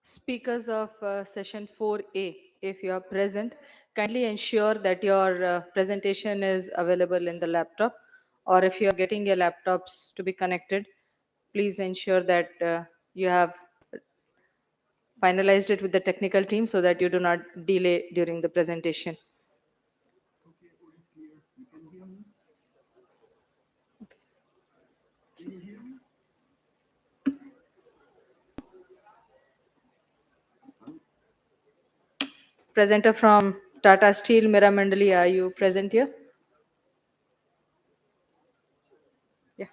Speakers of session 4A, if you are present, kindly ensure that your presentation is available in the laptop, or if you are getting your laptops to be connected, please ensure that you have finalized it with the technical team so that you do not delay during the presentation. Presenter from Tata Steel, Miramandali, are you present here? Yeah.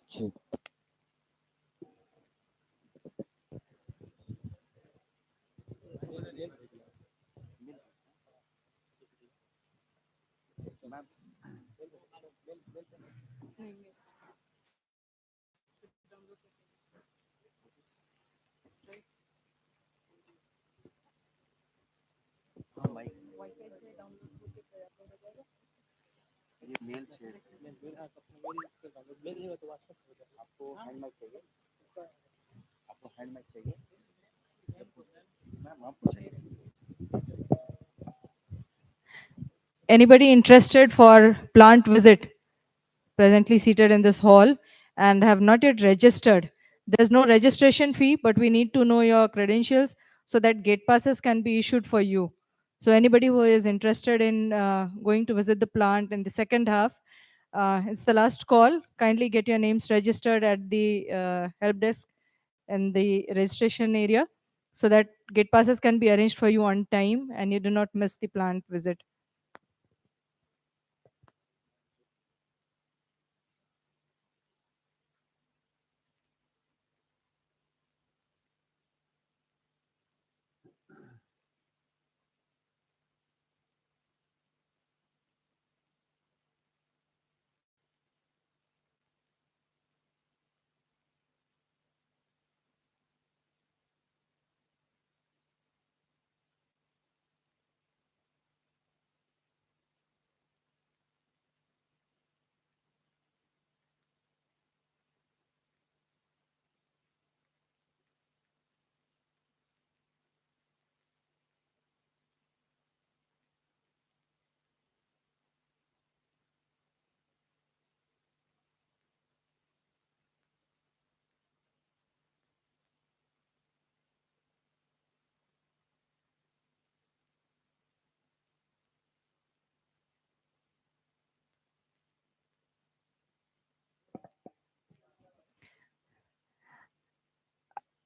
Check. हाँ भाई ये mail share mail नहीं हो तो WhatsApp आपको hand mic चाहिए आपको hand mic चाहिए मैम आपको चाहिए Anybody interested for plant visit? Presently seated in this hall and have not yet registered. There's no registration fee, but we need to know your credentials so that gate passes can be issued for you. So anybody who is interested in going to visit the plant in the second half, it's the last call. Kindly get your names registered at the help desk in the registration area so that gate passes can be arranged for you on time and you do not miss the plant visit.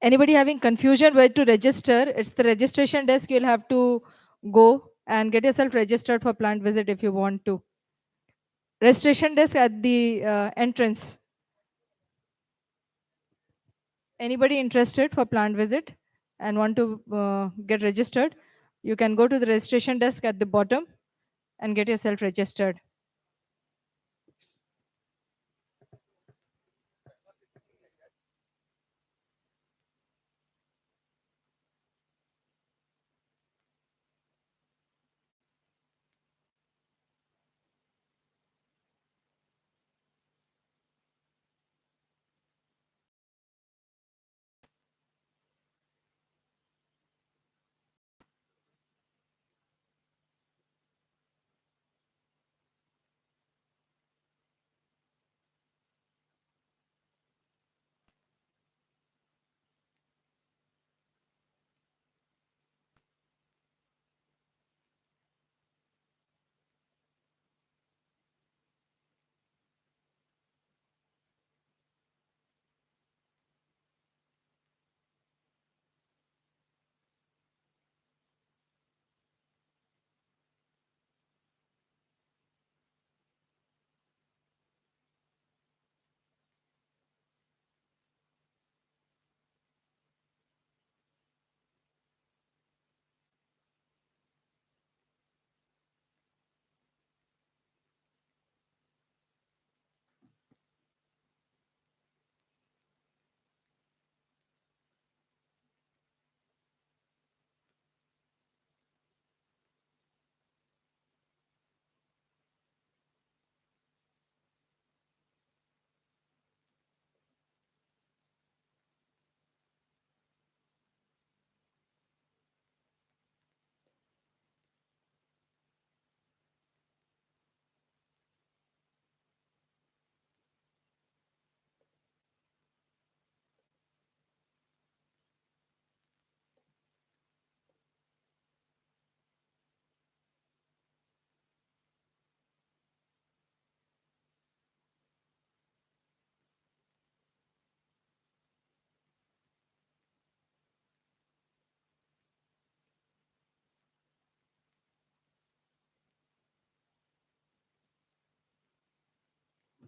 Anybody having confusion where to register, it's the registration desk. You'll have to go and get yourself registered for plant visit if you want to. Registration desk at the entrance. Anybody interested for plant visit and want to get registered, you can go to the registration desk at the bottom and get yourself registered.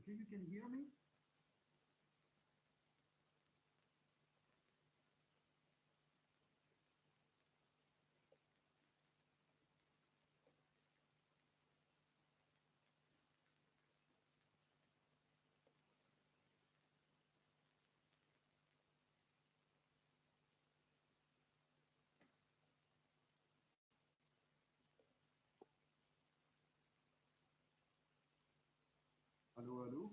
Okay, you can hear me? Hello, hello.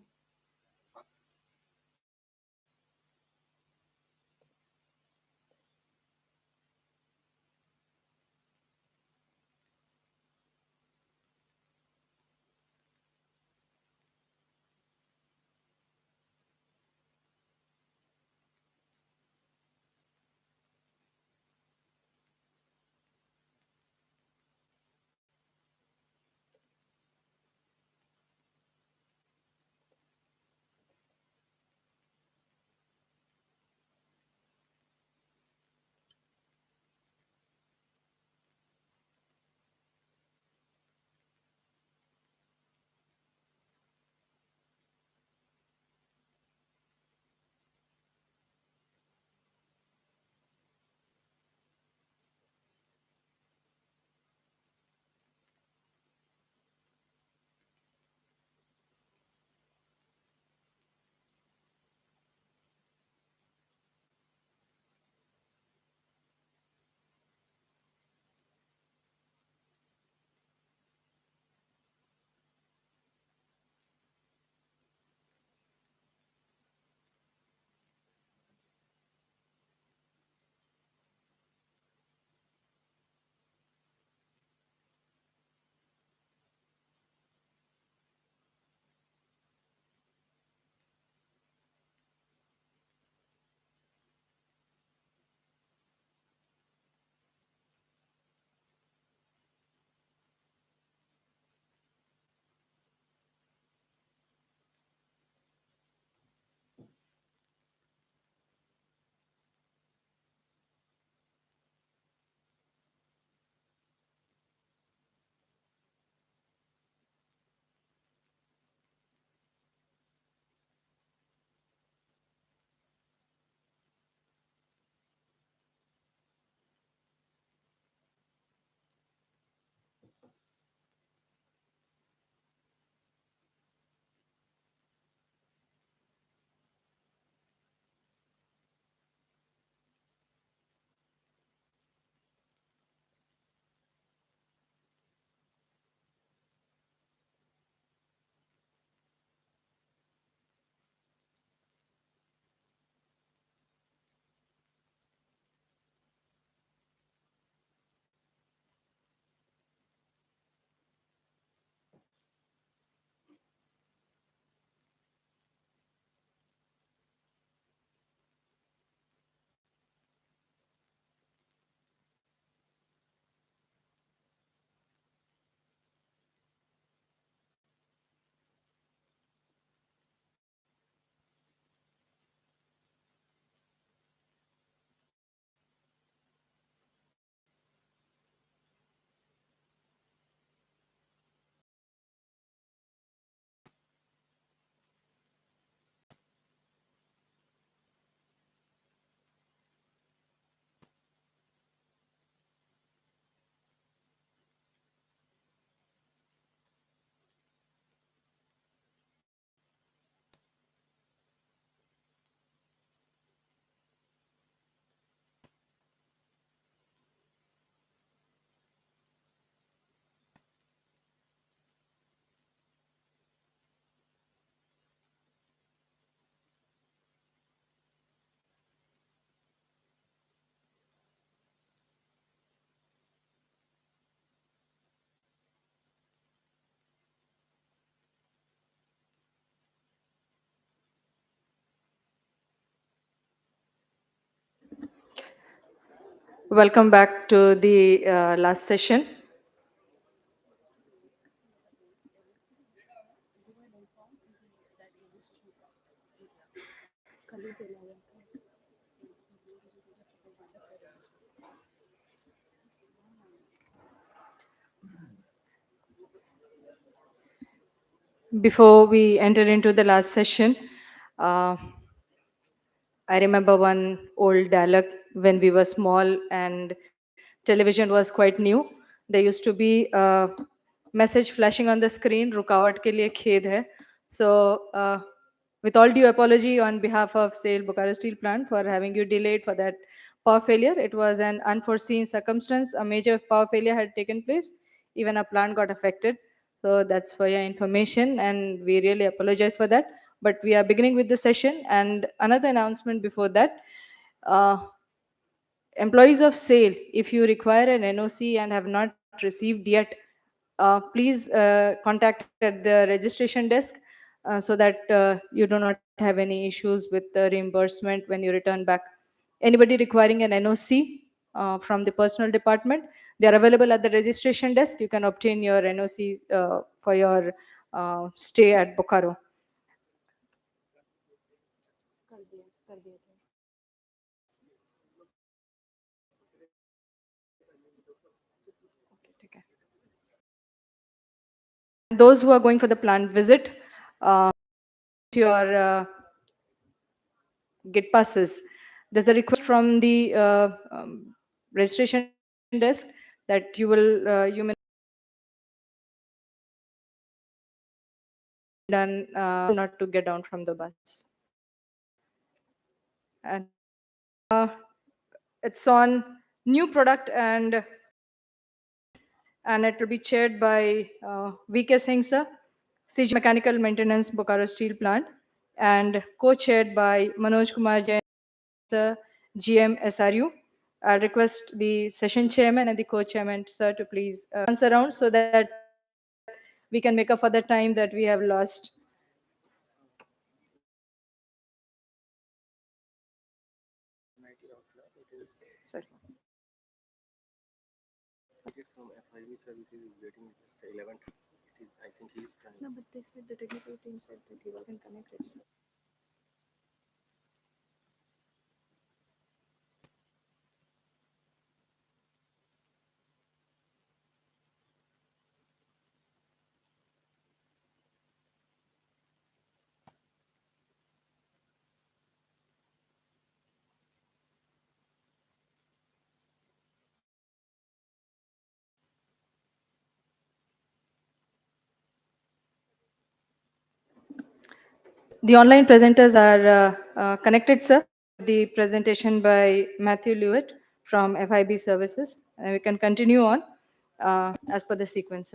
Welcome back to the last session. Before we enter into the last session, uh, I remember one old dialogue when we were small and television was quite new. There used to be a message flashing on the screen, "रुकावट के लिए खेद है." So, with all due apology on behalf of SAIL Bokaro Steel Plant for having you delayed for that power failure, it was an unforeseen circumstance. A major power failure had taken place. Even our plant got affected. So that's for your information, and we really apologize for that. But we are beginning with the session, and another announcement before that. Uh, Employees of SAIL, if you require an NOC and have not received yet, please contact at the registration desk so that you do not have any issues with the reimbursement when you return back. Anybody requiring an NOC from the personal department, they are available at the registration desk. You can obtain your NOC for your stay at Bokaro. And those who are going for the plant visit, your get passes. There's a request from the registration desk that you may done not to get down from the bus. And it's on new product, and it will be chaired by VK Singh sir, CG Mechanical Maintenance Bokaro Steel Plant, and co-chaired by Manoj Kumar Jain sir, GM SRU. I'll request the session chairman and the co-chairman sir to please answer around so that we can make up for the time that we have lost. Sorry. From FIV services is waiting just 11. It is, I think he is trying. No, but they said the technical team said that he wasn't connected. The online presenters are connected, sir, with the presentation by Matthew Lewitt from FIB Services. And we can continue on as per the sequence.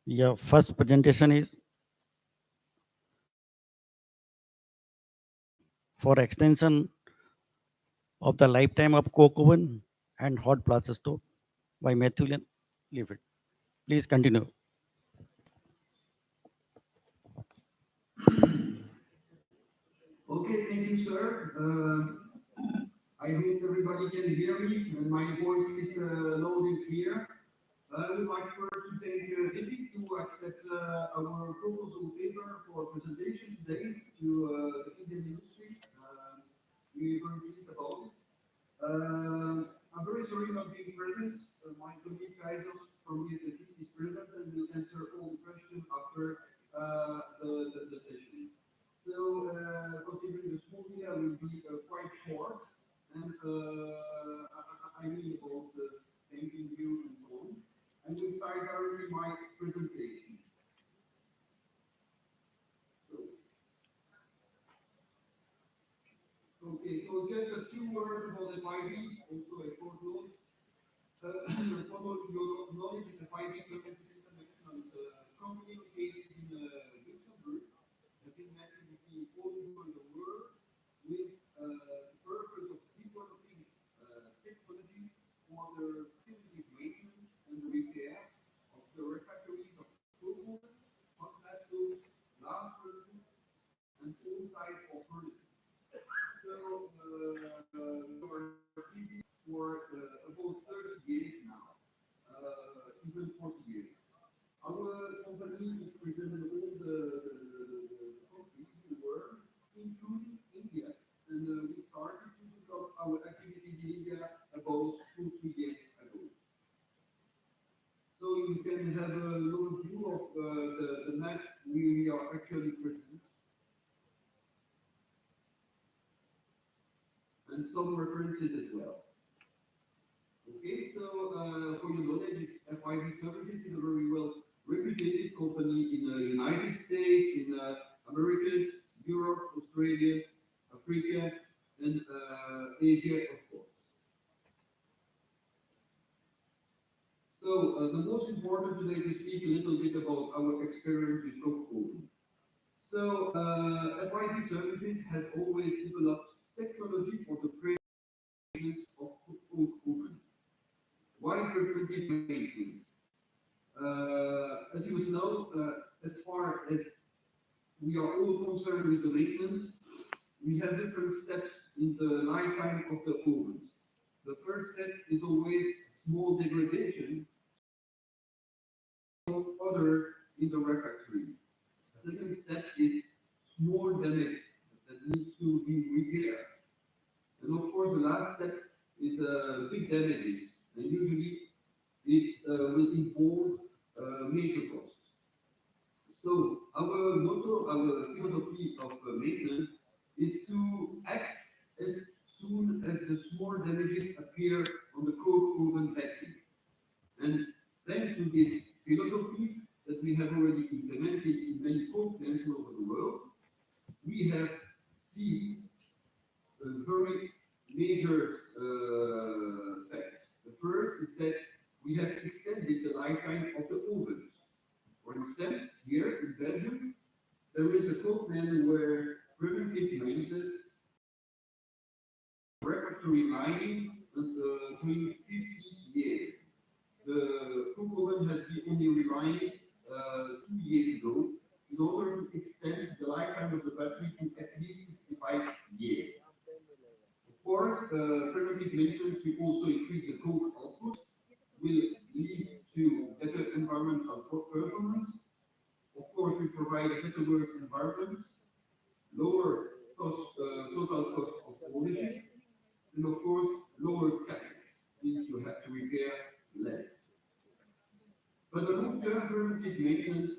Yeah, first presentation is for extension of the lifetime of coke oven and hot plasma stove by Matthew Leavitt. Please continue. Okay, thank you, sir. I hope everybody can hear me and my voice is loud and clear. I would like first to thank Refis to accept our proposal paper for presentation today to the Indian industry. We're very pleased about it. I'm very sorry not being present. My colleague Kaisos from ESSC is present and will answer all the questions after the session. So, considering the school year will be quite short, and I mean about thanking you and so on. And we start directly my presentation. So, okay, so just a few words about the 5 also a short note. Follow your knowledge is the 5 implemented international company located in Luxembourg has been activity all over the world with the purpose of developing technology for the facilities maintenance and repair of the refractories of coal, hot metal, glass furnaces, and all types of furnaces. So we are busy for about 30 years now, even 40 years. Our company is present in all the countries in the world, including India. And we started to develop our activities in India about 2, 3 years ago. So you can have a little view of the map where we are actually present and some references as well. Okay, so for your knowledge, FIB Services is a very well reputed company in the United States, in Americas, Europe, Australia, Africa, and Asia, of course. So the most important today to speak a little bit about our experience with Coke Oven. So FIB Services has always developed technology for the creation of Coke Oven. Why preventive maintenance? As you must know, as far as we are all concerned with the maintenance, we have different steps in the lifetime of the ovens. The first step is always small degradation, other in the refractory. The second step is small damage that needs to be repaired. And of course, the last step is big damages. And usually it will involve major costs. So our motto, our philosophy of maintenance is to act as soon as the small damages appear on the coke oven battery. And thanks to this philosophy that we have already implemented in many coke plants all over the world, we have seen a very major facts. The first is that we have extended the lifetime of the ovens. For instance, here in Belgium, there is a coke plant where preventive maintenance refractory lining between 50 years. The coke oven has been only relining 2 years ago in order to extend the lifetime of the battery to at least 65 years. Of course, preventive maintenance will also increase the coke output, will lead to better environmental performance. Of course, we provide a better work environment, lower total cost of ownership, and of course, lower capex, since you have to repair less. But the long-term preventive maintenance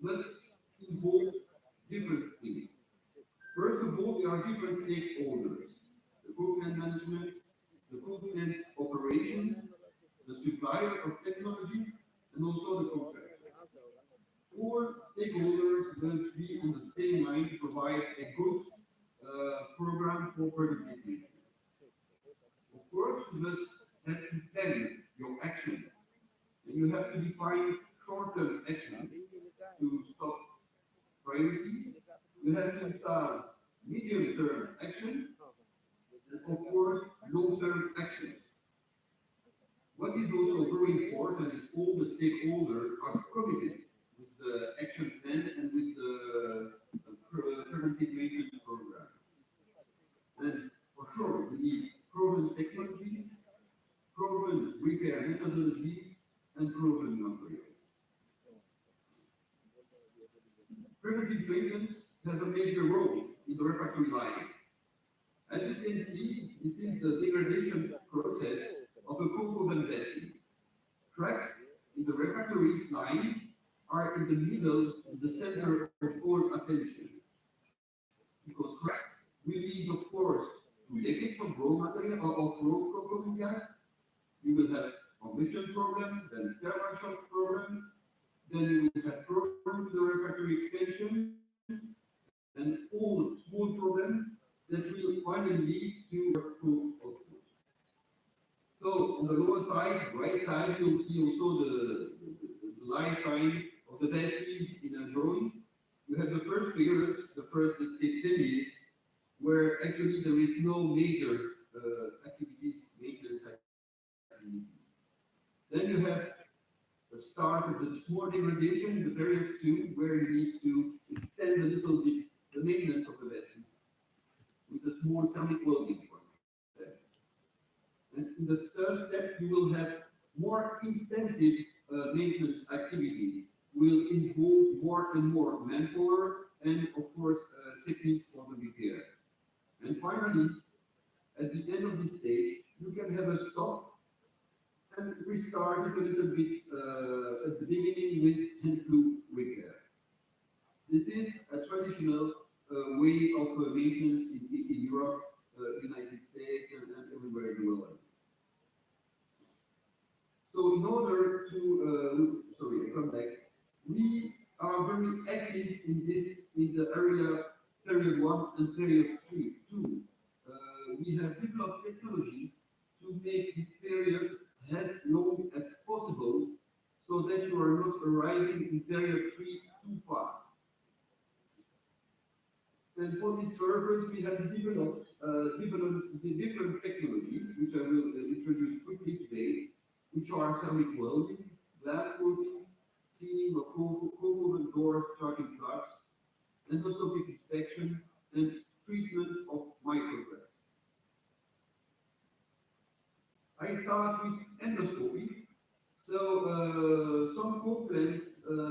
must involve different things. First of all, there are different stakeholders: the coke plant management, the coke plant operation, the supplier of technology, and also the contractor. All stakeholders will be on the same line to provide a good program for preventive maintenance. Of course, you must have to plan your action, and you have to define short-term actions to stop priorities. You have to install medium-term action, and of course, long-term action. What is also very important is all the stakeholders are committed with the action plan and with the preventive maintenance program. And for sure, we need proven technology, proven repair methodologies, and proven materials. Preventive maintenance has a major role in the refractory line. As you can see, this is the degradation process of a coke oven battery. Cracks in the refractory line are in the middle, in the center of all attention. Because cracks will lead, of course, to leakage of raw material or of raw coke gas. You will have combustion problems, then thermal shock problems, then you will have problems with the refractory expansion, and all small problems that will finally lead to coke output. So on the lower side, right side, you'll see also the lifetime lifetime of the battery in a drawing, you have the first period, the first, let's say, 10 years, where actually there is no major activities, maintenance activities. Then you have the start of the small degradation, the period 2, where you need to extend a little bit the maintenance of the battery with a small thermic welding, for example. And in the third step, you will have more intensive maintenance activities, will involve more and more manpower and, of course, techniques for the repair. And finally, at the end of this stage, you can have a stop and restart it a little bit at the beginning with hand glue repair. This is a traditional way of maintenance in Europe, United States, and everywhere in the world. So in order to, sorry, I come back. We are very active in this, in the area period 1 and period 3 too. We have developed technology to make this period as long as possible so that you are not arriving in period 3 too fast. And for this purpose, we have developed the different technologies, which I will introduce quickly today, which are thermic welding, glass coating, sealing of cold doors, charging plugs, endoscopic inspection, and treatment of microcracks. I start with endoscopy. So some complaints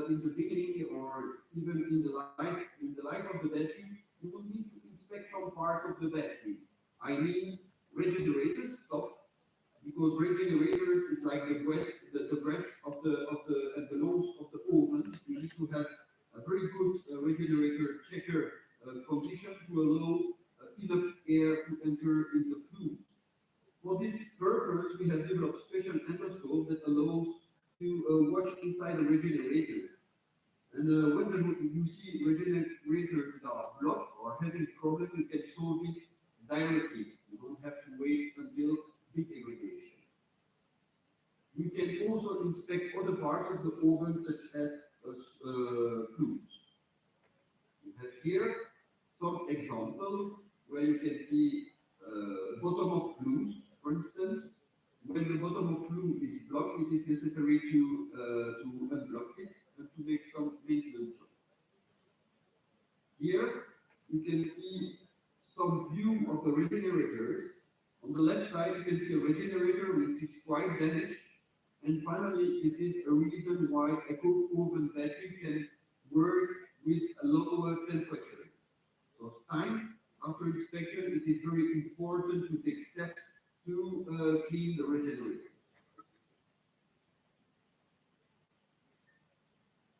in the beginning or even in the life of the battery, you will need to inspect some part of the battery. I mean regenerators, stop, because regenerators is like the breath of the and the lungs of the oven. You need to have a very good regenerator checker condition to allow enough air to enter in the flue. For this purpose, we have developed special endoscope that allows to watch inside the regenerators. And when you see regenerators that are blocked or having problems, you can solve it directly. You don't have to wait until big degradation. We can also inspect other parts of the oven, such as fluids. We have here some examples where you can see bottom of flues, for instance. When the bottom of flue is blocked, it is necessary to unblock it and to make some maintenance. Here you can see some view of the regenerators. On the left side, you can see a regenerator which is quite damaged. And finally, this is a reason why a coke oven battery can work with a lower temperature. So time after inspection, it is very important to take steps to clean the regenerator.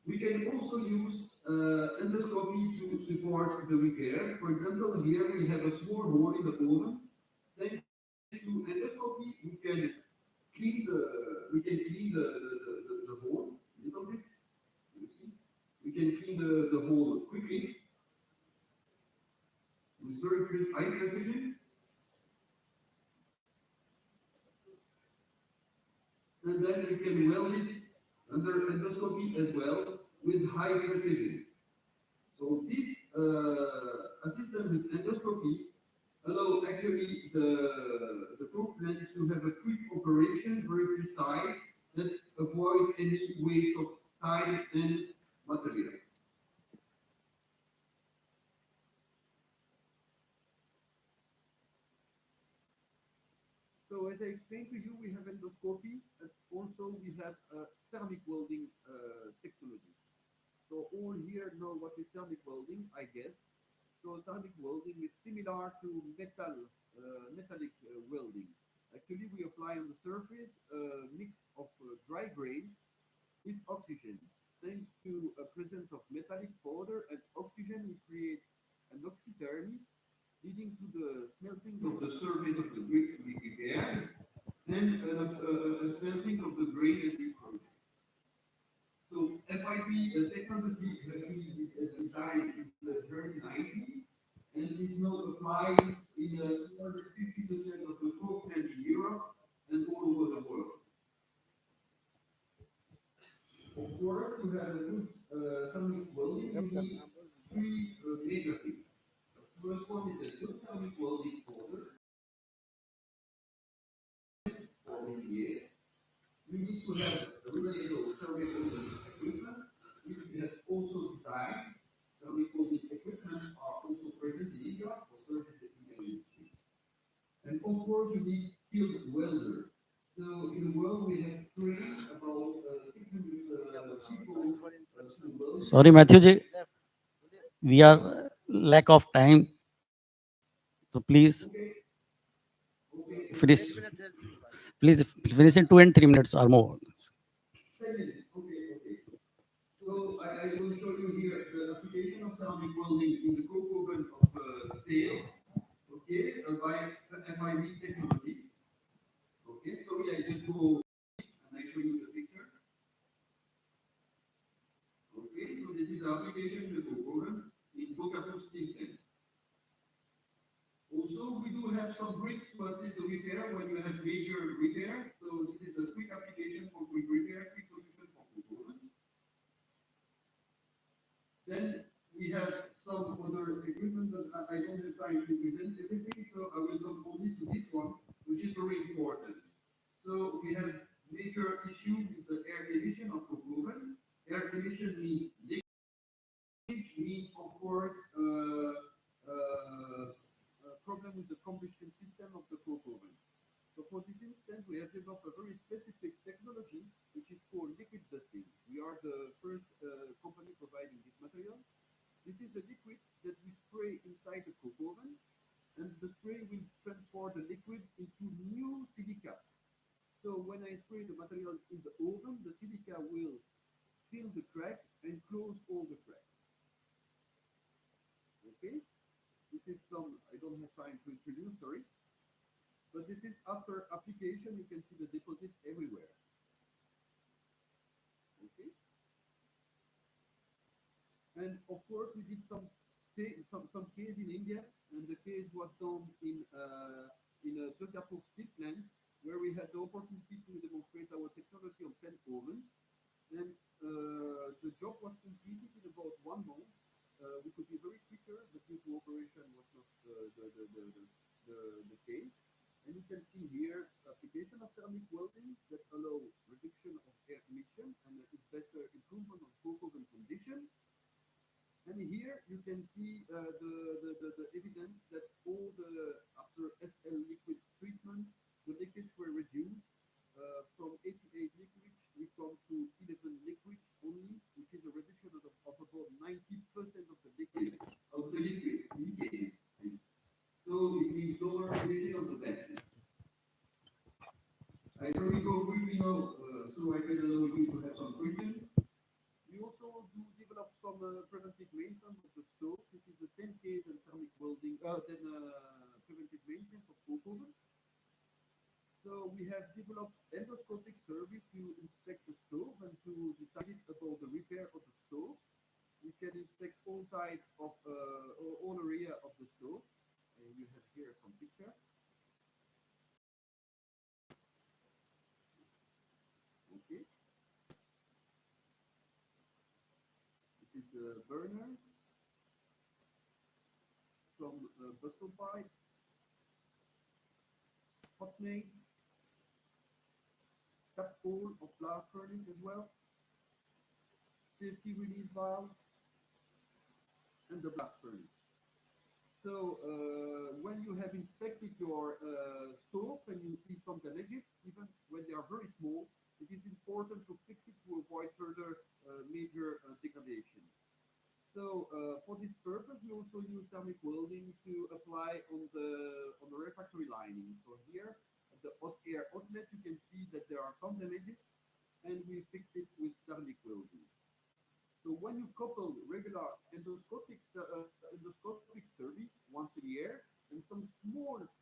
We can also use endoscopy to support the repairs. For example, here we have a small hole in the oven. Thanks to endoscopy, we can clean the hole a little bit. You see, we can clean the hole quickly with very high precision, and then we can weld it under endoscopy as well with high precision. So this assistant with endoscopy allow actually the movement to have a quick operation, very precise, that avoid any waste of time and material. So as I explained to you, we have endoscopy, and also we have thermic welding technology. So all here know what is thermic welding, I guess. So thermic welding is similar to metallic welding. Actually, we apply on the surface a mix of dry grains with oxygen. Thanks to a presence of metallic powder and oxygen, we create an oxythermy, leading to the smelting of the surface of the brick to be prepared and a smelting of the grain that we produce. So FIP technology has been designed in the early 90s and is now applied in more than 50% of the coke plant in Europe and all over the world. For us to have major things. The first one is the geothermal welding order for many years. You need to have a reliable thermal welding equipment. You need to have also design. Thermal welding equipment are also present in India for service the Indian industry. And of course, you need skilled welders. So in the world, we have trained about 600 people to weld. Sorry, Matthew ji, we are lack of time. So please Okay, okay, finish. Please finish in 2 and 3 minutes or more. 10 minutes. Okay, okay. So I will show you here the application of ceramic welding in the coke oven of steel, okay, by MIV technology. Okay, sorry, I just go and I show you the picture. Okay, so this is the application of the coke oven in Bogota steel plant. Also, we do have some bricks to assist the repair when you have major repair. So this is a quick application for quick repair, quick solution for coke oven. Then we have some other equipment that I don't have time to present everything, so I will come only to this one, which is very important. So we have major issue with the air emission of coke oven. Air emission means leakage, means of course problem with the combustion system of the coke oven. So for this instance, we have developed a very specific technology which is called liquid dusting. We are the first company providing this material. This is a liquid that we spray inside the coke oven, and the spray will transform the liquid into new silica. So when I spray the material in the oven, the silica will fill the crack and close all the cracks. Okay? This is some, I don't have time to introduce, sorry. But this is after application, you can see the deposit everywhere. Okay? And of course, we did some case in India, and the case was done in a Jodhpur steel plant, where we had the opportunity to demonstrate our technology on 10 ovens. And the job was completed in about 1 month. We could be very quicker, but due to operation was not the case. And you can see here application of thermic welding that allow reduction of air emission and it's better improvement of coke oven condition. And here you can see the evidence that all the after SL liquid treatment, the liquids were reduced from 88 liquids, we come to 11 liquids only, which is a reduction of about 90% of the liquid leakage. So it means lower emission of the battery. I already go briefly now, so I can allow you to have some questions. We also do develop some preventive maintenance of the stove. This is the same case in thermic welding, then preventive maintenance of coke oven. So we have developed endoscopic service to inspect the stove and to decide about the repair of the stove. We can inspect all types of all area of the stove. You have here some picture. Okay, this is the burner, some bustle pipe, hot plate, tap hole of blast furnace as well, safety release valve, and the blast furnace. So when you have inspected your stove and you see some damages, even when they are very small, it is important to fix it to avoid further major degradation. So for this purpose, we also use thermic welding to apply on the refractory lining. So here at the hot air outlet, you can see that there are some damages, and we fix it with thermic welding. So when you couple regular endoscopic survey once a year and some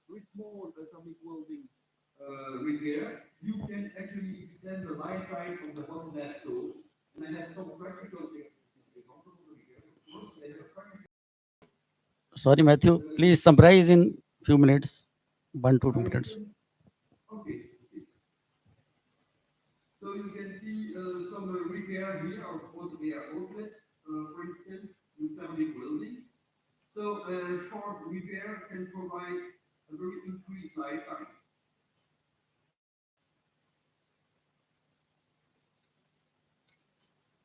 very small thermic welding repair, you can actually extend the lifetime of the hot gas stove. And I have some practical examples over here. Of course, I have a practical. Sorry, Matthew. Please summarize in few minutes, 1 to 2 minutes. Okay. So you can see some repair here of hot air outlet, for instance, with thermic welding. short repair can provide a very increased lifetime.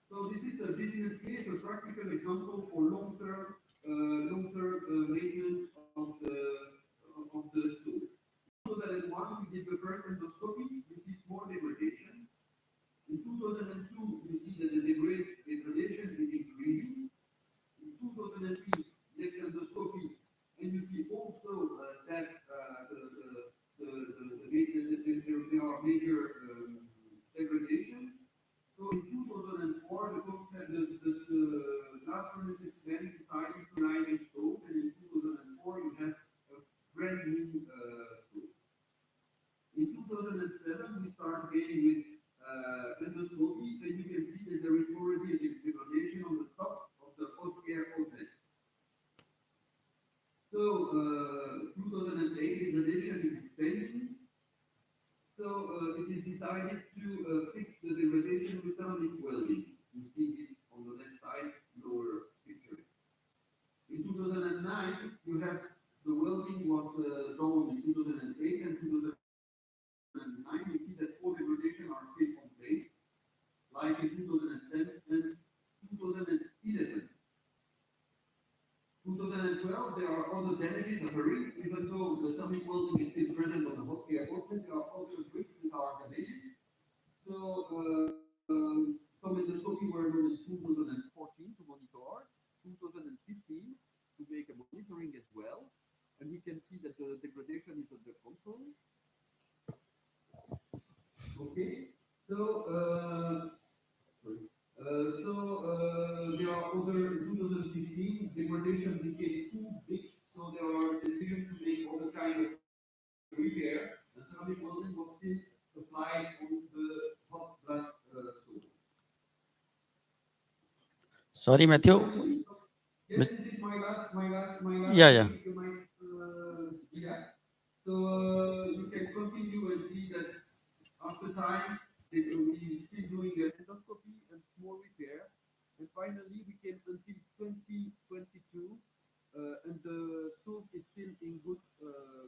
So this is a business case, a practical example for long-term maintenance of the stool. 2001, we did the first endoscopy. We see small degradation. In 2002, you see that the degradation is increasing. In 2003, next endoscopy, and you see also that there are major degradation. So in 2004, the last furnaces then decided to line a stove, and in 2004 you have a brand new stove. In 2007, we start again with endoscopy, and you can see that there is already a degradation on the top of the hot air outlet. So 2008, degradation is expanding. So it is decided to fix the degradation with ceramic welding. You see it on the left side, lower picture. In 2009, you have the welding was done in 2008 and 2009. You see that all degradation are still on place, like in 2010 and 2011. 2012, there are other damages occurring, even though the ceramic welding is still present on the hot air outlet, there are other bricks that are damaged. So some endoscopy were done in 2014 to monitor, 2015 to make a monitoring as well, and we can see that the degradation is under control. Okay, so there are other 2015 degradation became too big, so there are decisions to make other kind of repair. And ceramic welding was still applied on the hot blast stove. Sorry, Matthew. Yes, this is my last Yeah, yeah. yeah. So you can continue and see that after time we still doing a endoscopy and small repair, and finally we came until 2022, and the stove is still in good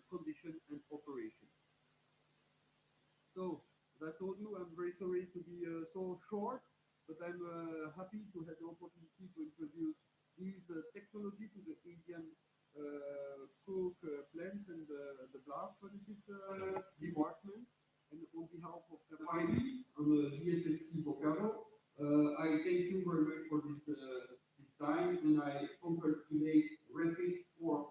condition and operation. So, as I told you, I'm very sorry to be so short, but I'm happy to have the opportunity to introduce this technology to the Indian coke plants and the blast furnaces department. And on behalf of the finally, on the GSSC Bocaro, I thank you very much for this time, and I congratulate Refis 4.0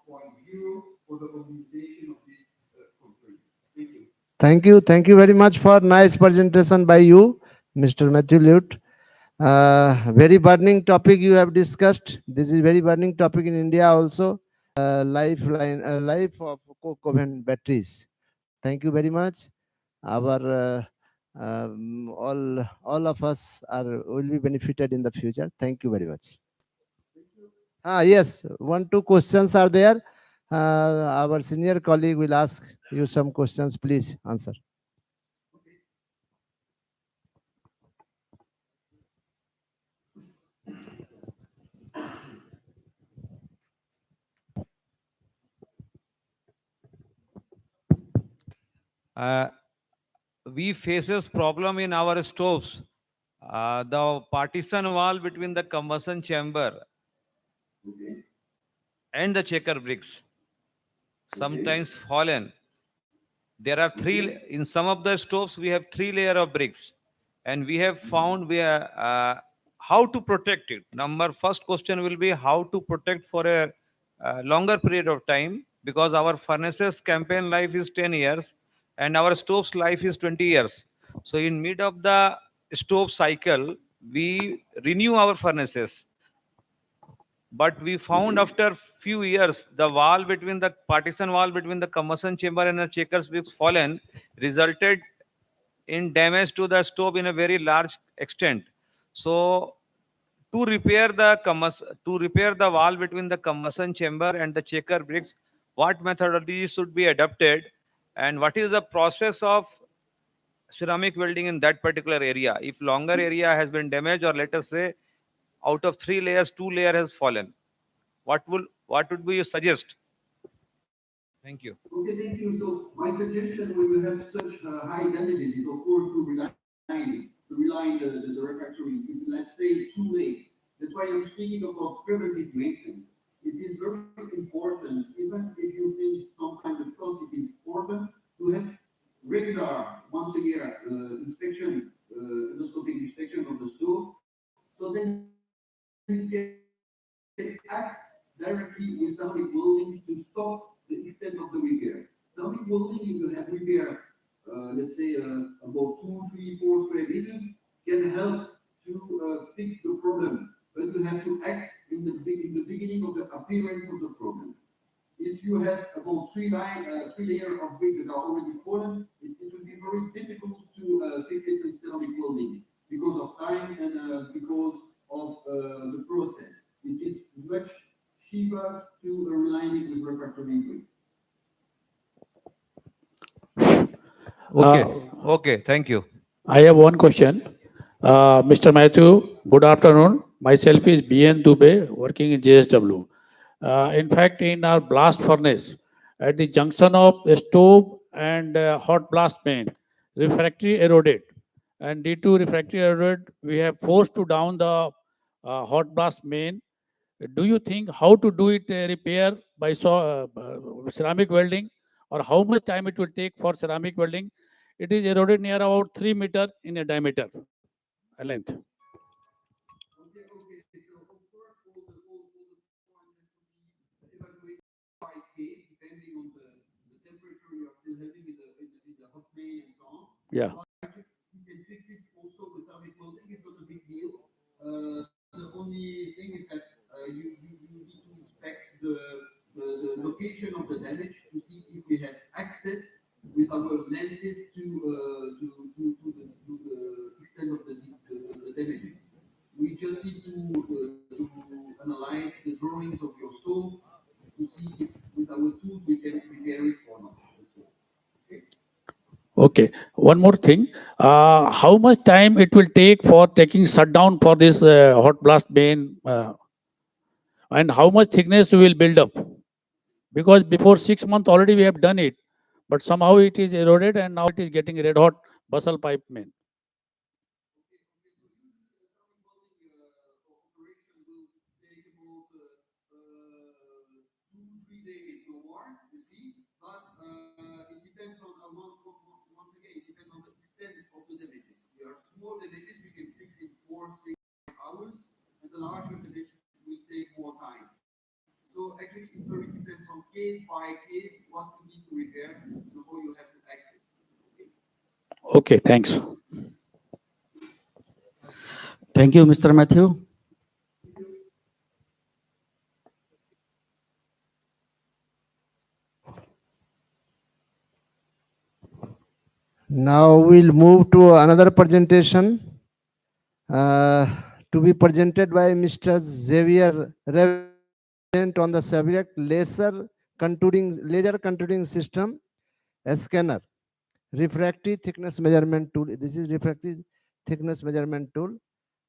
for the organization of this conference. Thank you. Thank you very much for nice presentation by you, Mr. Matthew Lute. Very burning topic you have discussed. This is very burning topic in India also. Life of coke oven batteries. Thank you very much. Our all of us are will be benefited in the future. Thank you very much. Yes, 1 2 questions are there. Our senior colleague will ask you some questions. Please answer. Uh, we faces problem in our stoves. The partition wall between the combustion chamber and the checker bricks sometimes fallen. There are in some of the stoves we have 3 layer of bricks, and we have found how to protect it. First question will be how to protect for a longer period of time, because our furnaces campaign life is 10 years and our stoves life is 20 years. So in mid of the stove cycle we renew our furnaces, but we found after few years the wall between the partition wall between the combustion chamber and the checkers bricks fallen, resulted in damage to the stove in a very large extent. So to repair the wall between the combustion chamber and the checker bricks, what methodology should be adopted, and what is the process of ceramic welding in that particular area if longer area has been damaged, or let us say out of 3 layers 2 layer has fallen? what would be you suggest? Thank you. Okay, thank you. So my suggestion when you have such high damages is of course to reline the refractory. Let's say 2 ways. That's why I'm speaking about preventive maintenance. It is very important, even if you think sometimes the cost is important, to have regular once a year inspection, endoscopic inspection of the stove. So then you can act directly with ceramic welding to stop the extent of the repair. Ceramic welding, if you have repair, let's say about 2, 3, 4 square meters, can help to fix the problem. But you have to act in the beginning of the appearance of the problem. If you have about three layers of bricks that are already fallen, it will be very difficult to fix it with ceramic welding because of time and because of the process. It is much cheaper to reline it with refractory bricks. Okay. Uh, Okay. Thank you. I have one question. Mr. Matthew, good afternoon. Myself is BN Dubey, working in JSW. In fact, in our blast furnace, at the junction of the stove and hot blast main, refractory eroded. And due to refractory eroded, we have forced to down the hot blast main. Do you think how to do it repair by ceramic welding, or how much time it will take for ceramic welding? It is eroded near about 3 meter in a diameter, a length. Okay. So of course, all the points have to be evaluated by case, depending on the temperature you are still having in the hot main and so on. Yeah. But you can fix it also with ceramic welding. It's not a big deal. The only thing is that you need to inspect the location of the damage to see if we have access with our lenses to the extent of the damages. We just need to analyze the drawings of your stove to see if with our tools we can repair it or not. That's all. Okay? Okay. One more thing. How much time it will take for taking shutdown for this hot blast main, and how much thickness we will build up? Because before 6 months already we have done it, but somehow it is eroded and now it is getting red hot bustle pipe main. Okay. So usually the ceramic welding operation will take about 2, 3 days or more, you see. But it depends on once again, it depends on the extent of the damages. There are small damages we can fix in 4, 6 hours, and the larger damages will take more time. So actually, it very depends on case by case what you need to repair before you have to access. Okay. Okay, thanks. Thank you, Mr. Matthew. Thank you. Now we'll move to another presentation uh, to be presented by Mr. Xavier Revent on the subject laser contouring system, a scanner, refractory thickness measurement tool. This is refractory thickness measurement tool,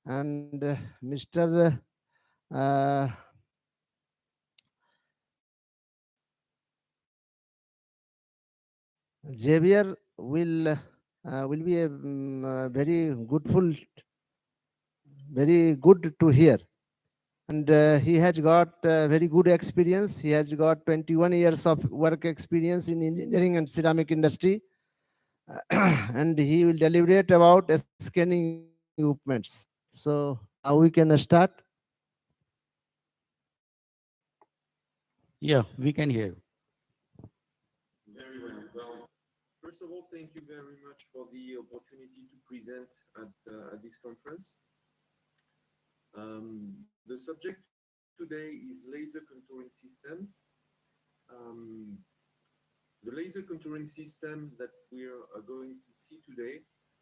and Mr. Uh, Xavier will be a very goodful, very good to hear. And he has got very good experience. He has got 21 years of work experience in engineering and ceramic industry. And he will deliberate about scanning equipments. So now we can start. Yeah, we can hear you. Very well. Well, first of all, thank you very much for the opportunity to present at this conference. The subject today is laser contouring systems. Um, the laser contouring systems that we are going to see today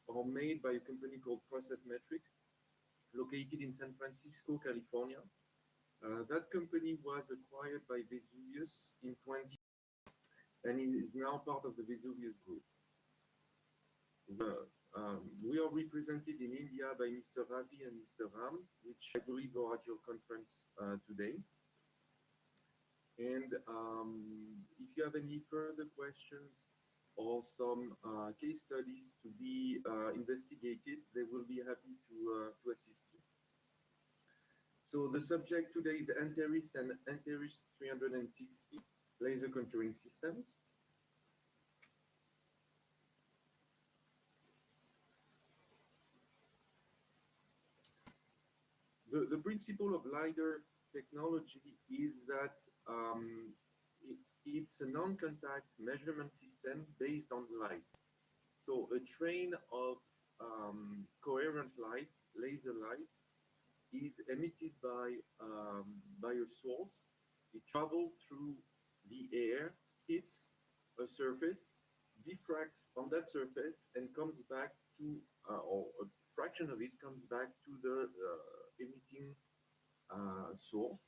are made by a company called Process Metrics, located in San Francisco, California. That company was acquired by Vesuvius in 20 and is now part of the Vesuvius Group. We are represented in India by Mr. Ravi and Mr. Ram, which I believe are at your conference today. And if you have any further questions or some case studies to be investigated, they will be happy to assist you. So the subject today is Antares and Antares 360 laser contouring systems. The principle of LiDAR technology is that it's a non-contact measurement system based on light. So a train of coherent light, laser light, is emitted by a source. It travels through the air, hits a surface, diffracts on that surface, and comes back to, or a fraction of it comes back to the emitting source.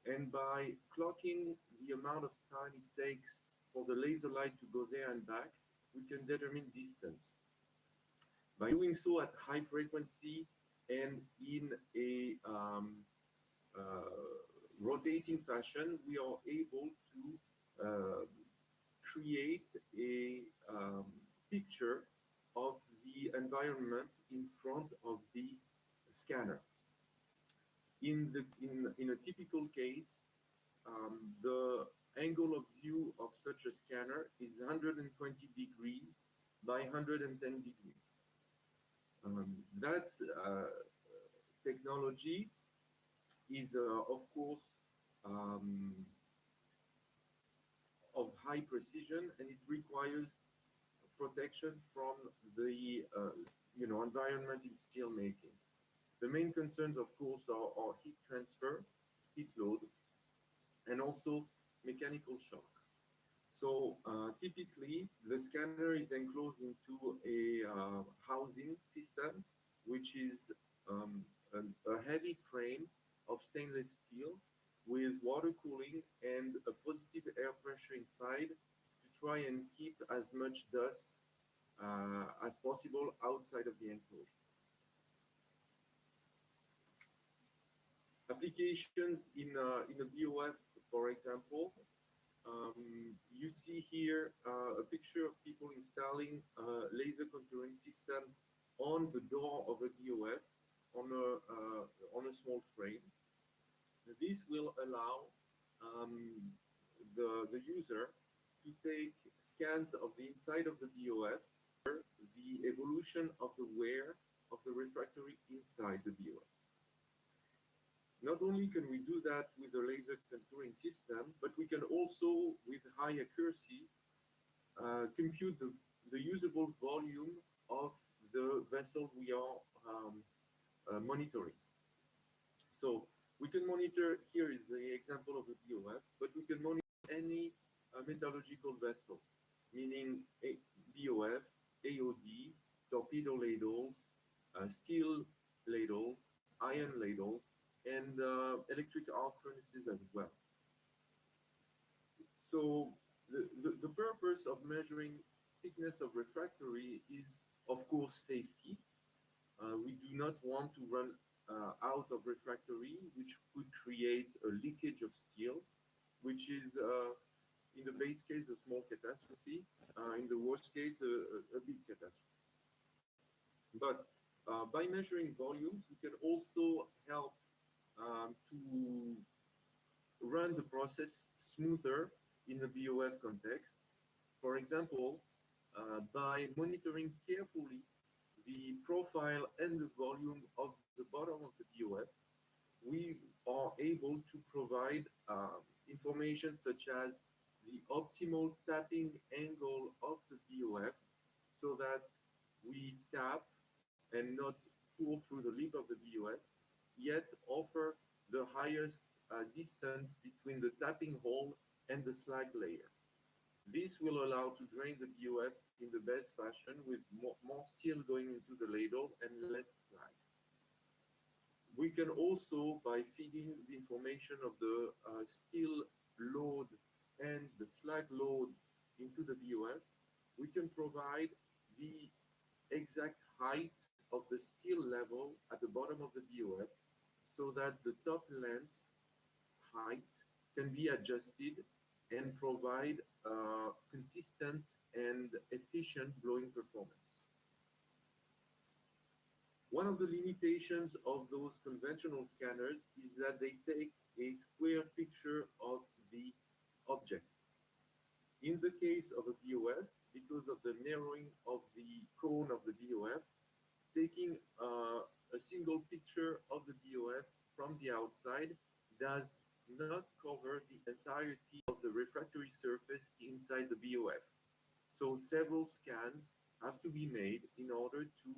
And by clocking the amount of time it takes for the laser light to go there and back, we can determine distance. By doing so at high frequency and in a rotating fashion, we are able to create a picture of the environment in front of the scanner. In a typical case, the angle of view of such a scanner is 120 degrees by 110 degrees. That technology is, of course, um, of high precision, and it requires protection from the environment in steel making. The main concerns, of course, are heat transfer, heat load, and also mechanical shock. So typically, the scanner is enclosed into a housing system, which is a heavy frame of stainless steel with water cooling and a positive air pressure inside to try and keep as much dust as possible outside of the enclosure. Applications in a BOF, for example, you see here a picture of people installing a laser contouring system on the door of a BOF on a small frame. This will allow the user to take scans of the inside of the BOF, the evolution of the wear of the refractory inside the BOF. Not only can we do that with the laser contouring system, but we can also, with high accuracy, compute the usable volume of the vessel we are monitoring. So we can monitor, here is the example of a BOF, but we can monitor any metallurgical vessel, meaning a BOF, AOD, torpedo ladles, steel ladles, iron ladles, and electric arc furnaces as well. So the purpose of measuring thickness of refractory is, of course, safety. We do not want to run out of refractory, which could create a leakage of steel, which is, in the base case, a small catastrophe. In the worst case, a big catastrophe. But by measuring volumes, we can also help to run the process smoother in the BOF context. For example, by monitoring carefully the profile and the volume of the bottom of the BOF, we are able to provide information such as the optimal tapping angle of the BOF so that we tap and not pull through the lip of the BOF, yet offer the highest distance between the tapping hole and the slag layer. This will allow to drain the BOF in the best fashion with more steel going into the ladle and less slag. We can also, by feeding the information of the steel load and the slag load into the BOF, we can provide the exact height of the steel level at the bottom of the BOF so that the top length height can be adjusted and provide consistent and efficient blowing performance. One of the limitations of those conventional scanners is that they take a square picture of the object. In the case of a BOF, because of the narrowing of the cone of the BOF, taking a single picture of the BOF from the outside does not cover the entirety of the refractory surface inside the BOF. So several scans have to be made in order to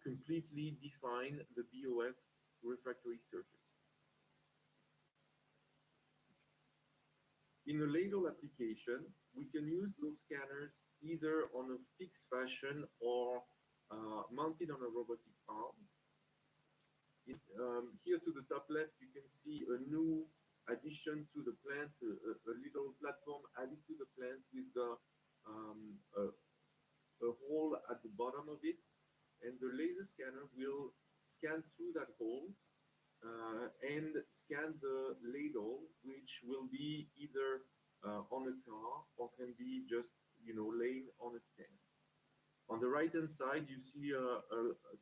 completely define the BOF refractory surface. In a ladle application, we can use those scanners either on a fixed fashion or mounted on a robotic arm. Here to the top left, you can see a new addition to the plant, a little platform added to the plant with a hole at the bottom of it, and the laser scanner will scan through that hole and scan the ladle, which will be either on a car or can be just laying on a stand. On the right hand side, you see a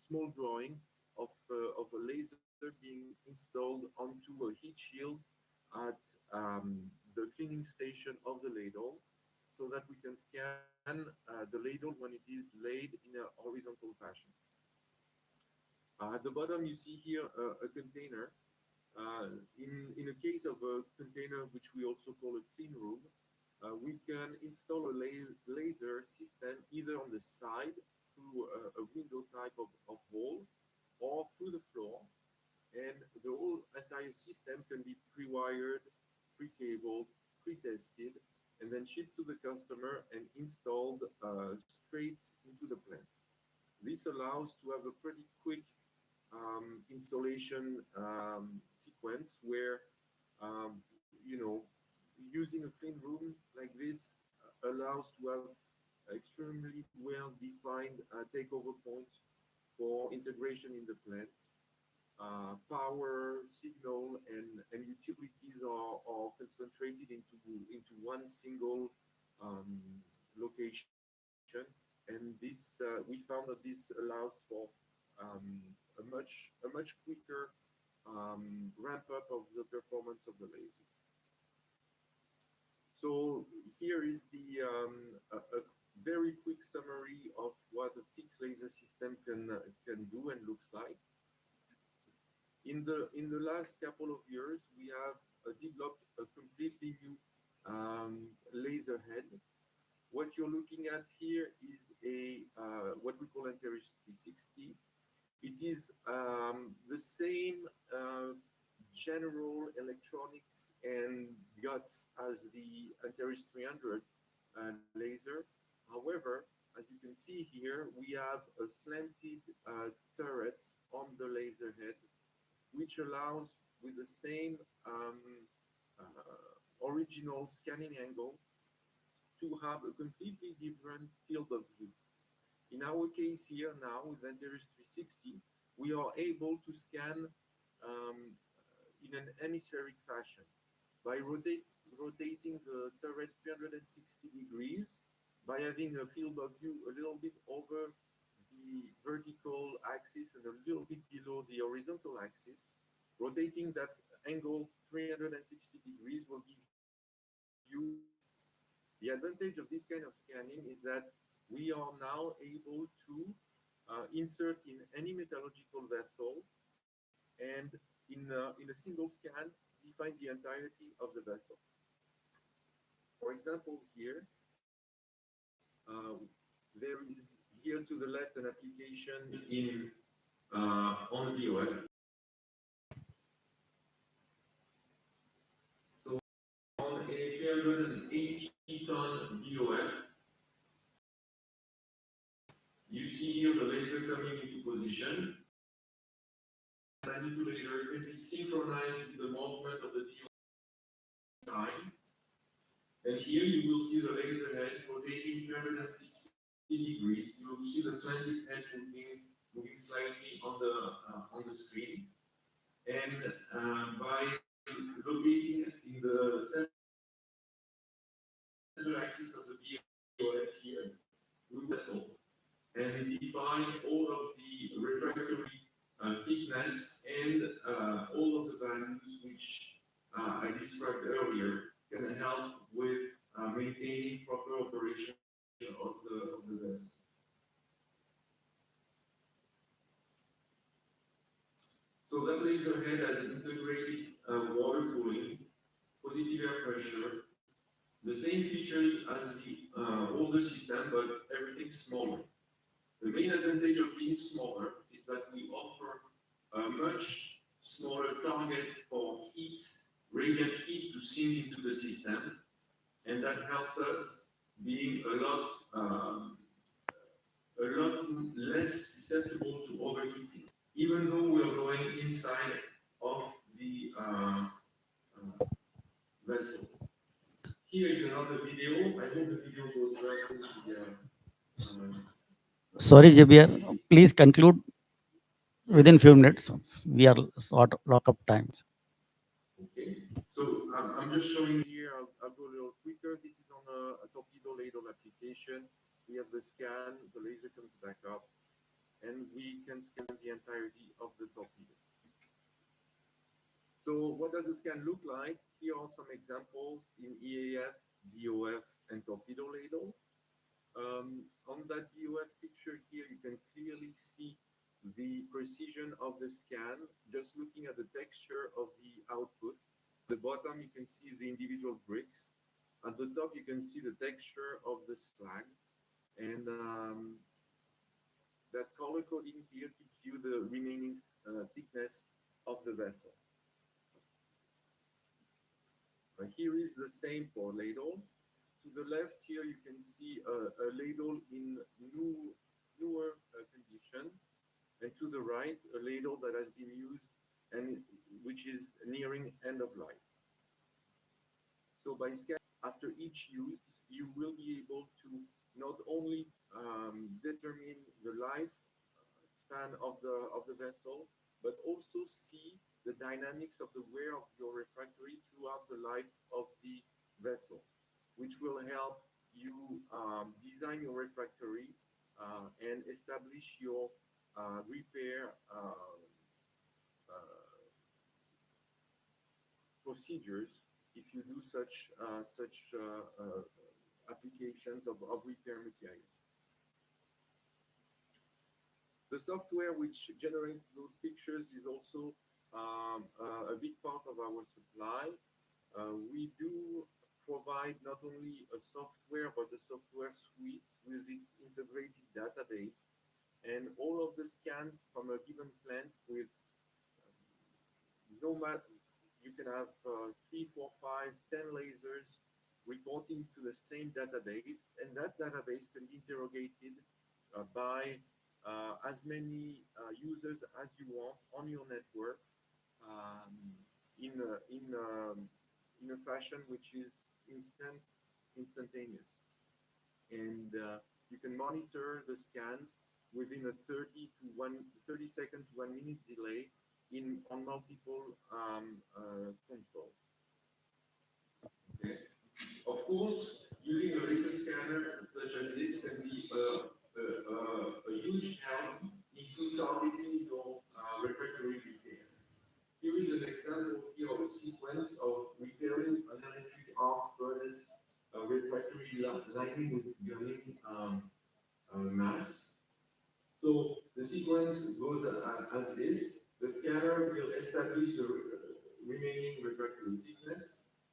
small drawing of a laser being installed onto a heat shield at the cleaning station of the ladle, so that we can scan the ladle when it is laid in a horizontal fashion. At the bottom, you see here a container. In a case of a container, which we also call a clean room, we can install a laser system either on the side through a window type of hole or through the floor. And the whole entire system can be pre-wired, pre-cabled, pre-tested, and then shipped to the customer and installed straight into the plant. This allows to have a pretty quick installation sequence where um, you know using a clean room like this allows to have extremely well defined takeover points for integration in the plant. Power, signal, and utilities are concentrated into one single um, location, and this we found that this allows for a much quicker ramp up of the performance of the laser. So here is a very quick summary of what a fixed laser system can do and looks like. In the last couple of years, we have developed a completely new laser head. What you're looking at here is a what we call Antares 360. It is the same general electronics and guts as the Antares 300 laser. However, as you can see here, we have a slanted turret on the laser head, which allows, with the same original scanning angle, to have a completely different field of view. In our case here now with Antares 360, we are able to scan in an hemispheric fashion by rotating the turret 360 degrees, by having a field of view a little bit over the vertical axis and a little bit below the horizontal axis. Rotating that angle 360 degrees will give you the advantage of this kind of scanning is that we are now able to insert in any metallurgical vessel and in a single scan define the entirety of the vessel. For example, here there is here to the left an application in on the BOF. So on a 380-ton BOF, you see here the laser coming into position. Manipulator can be synchronized with the movement of the time. And here you will see the laser head rotating 360 degrees. You will see the slanted head moving slightly on the screen. And by locating in the center axis of the BOF here, we will vessel, and we define all of the refractory thickness and all of the values which I described earlier can help with maintaining proper operation of the vessel. So that laser head has integrated water cooling, positive air pressure, the same features as the older system, but everything smaller. The main advantage of being smaller is that we offer a much smaller target for heat, radiant heat to sink into the system, and that helps us being a lot less susceptible to overheating, even though we are going inside of the vessel. Here is another video. I hope the video goes well through Sorry, Javier, please conclude within few minutes. We are sort of lock up times. Okay, so I'm just showing here, I'll go a little quicker. This is on a torpedo ladle application. We have the scan, the laser comes back up, and we can scan the entirety of the torpedo. So what does the scan look like? Here are some examples in EAF, BOF, and torpedo ladle. On that BOF picture here, you can clearly see the precision of the scan, just looking at the texture of the output. At the bottom, you can see the individual bricks. At the top, you can see the texture of the slag. And that color coding here gives you the remaining thickness of the vessel. Here is the same for ladle. To the left here, you can see a ladle in newer condition. And to the right, a ladle that has been used and which is nearing end of life. So by scanning after each use, you will be able to not only determine the life span of the vessel, but also see the dynamics of the wear of your refractory throughout the life of the vessel, which will help you design your refractory and establish your repair procedures if you do such applications of repair materials. The software which generates those pictures is also a big part of our supply. We do provide not only a software, but a software suite with its integrated database and all of the scans from a given plant with no matter, you can have 3, 4, 5, 10 lasers reporting to the same database, and that database can be interrogated by as many users as you want on your network um, in a fashion which is instantaneous, and you can monitor the scans within a 30 second to 1 minute delay on multiple consoles. Okay. Of course, using a laser scanner such as this can be a huge help into targeting your refractory repairs. Here is an example here of a sequence of repairing an electric arc furnace refractory lining with gunning mass. So the sequence goes as this. The scanner will establish the remaining refractory thickness.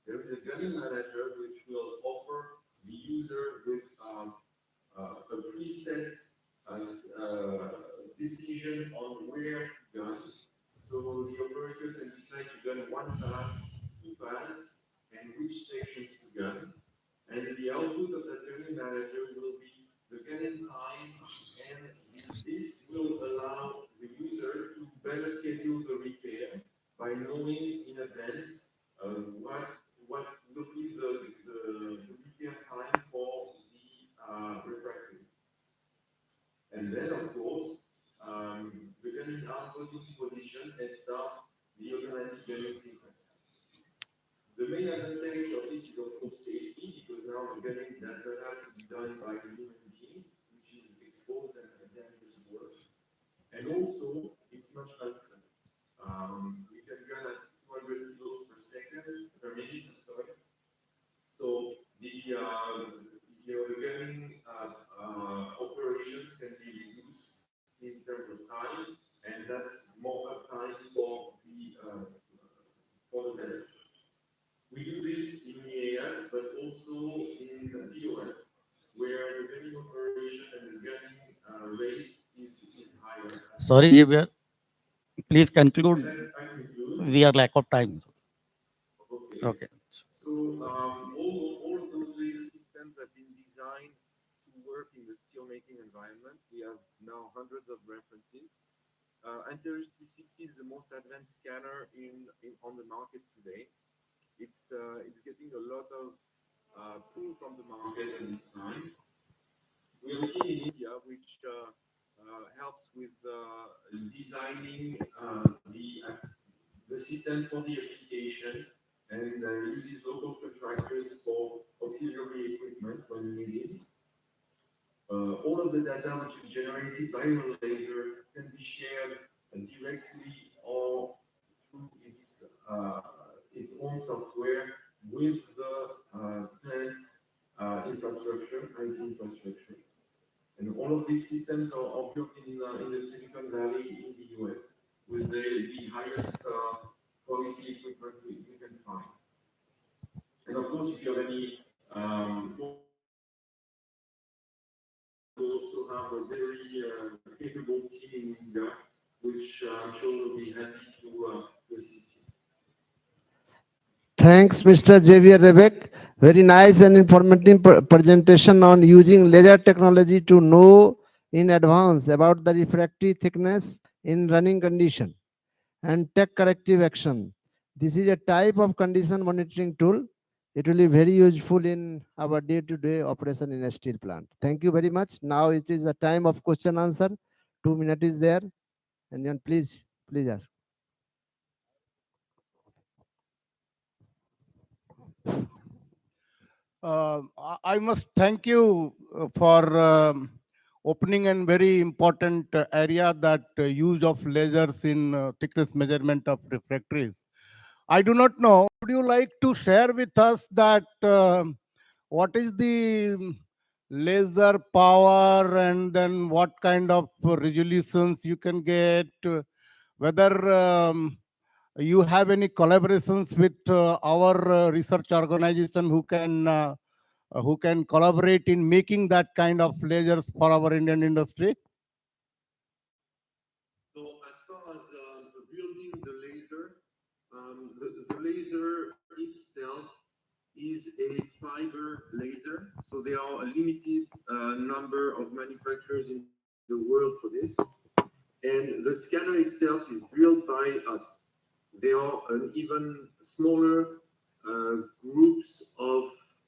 There is a gunning manager which will offer the user with a preset decision on where to gun. So the operator can decide to gun one pass, two pass, and which sections to gun. And the output of that gunning manager will be the gunning time, and this will allow the user to better schedule the repair by knowing in advance what will be the by a human being, which is exposed and dangerous work. And also, it's much faster. We can gun at 200 kilos per second, per minute, sorry. So the gunning operations can be reduced in terms of time, and that's more uptime for the vessel. We do this in EAS, but also in DOF, where the gunning operation and the gunning rate is higher. Sorry, Xavier, please conclude. And I conclude. We are lack of time. Okay. Okay. So all of those laser systems have been designed to work in the steelmaking environment. We have now hundreds of references. Antares 360 is the most advanced scanner on the market today. It's getting a lot of pull from the market at this time. We have a team in India which helps with designing the system for the application and uses local contractors for auxiliary equipment when needed. All of the data which is generated by the laser can be shared directly or through its own software with the plant infrastructure, IT infrastructure. And all of these systems are built in the Silicon Valley in the US with the highest quality equipment we can find. And of course, if you have any we also have a very capable team in India, which I'm sure will be happy to assist you. Thanks, Mr. Xavier Rebek. Very nice and informative presentation on using laser technology to know in advance about the refractory thickness in running condition and take corrective action. This is a type of condition monitoring tool. It will be very useful in our day-to-day operation in a steel plant. Thank you very much. Now it is a time of question answer. 2 minutes is there. And then please ask. I must thank you for opening a very important area, that use of lasers in thickness measurement of refractories. I do not know. Would you like to share with us that what is the laser power, and then what kind of resolutions you can get? Whether you have any collaborations with our research organization who can collaborate in making that kind of lasers for our Indian industry? So as far as building the laser itself is a fiber laser. So there are a limited number of manufacturers in the world for this. And the scanner itself is built by us. There are an even smaller groups of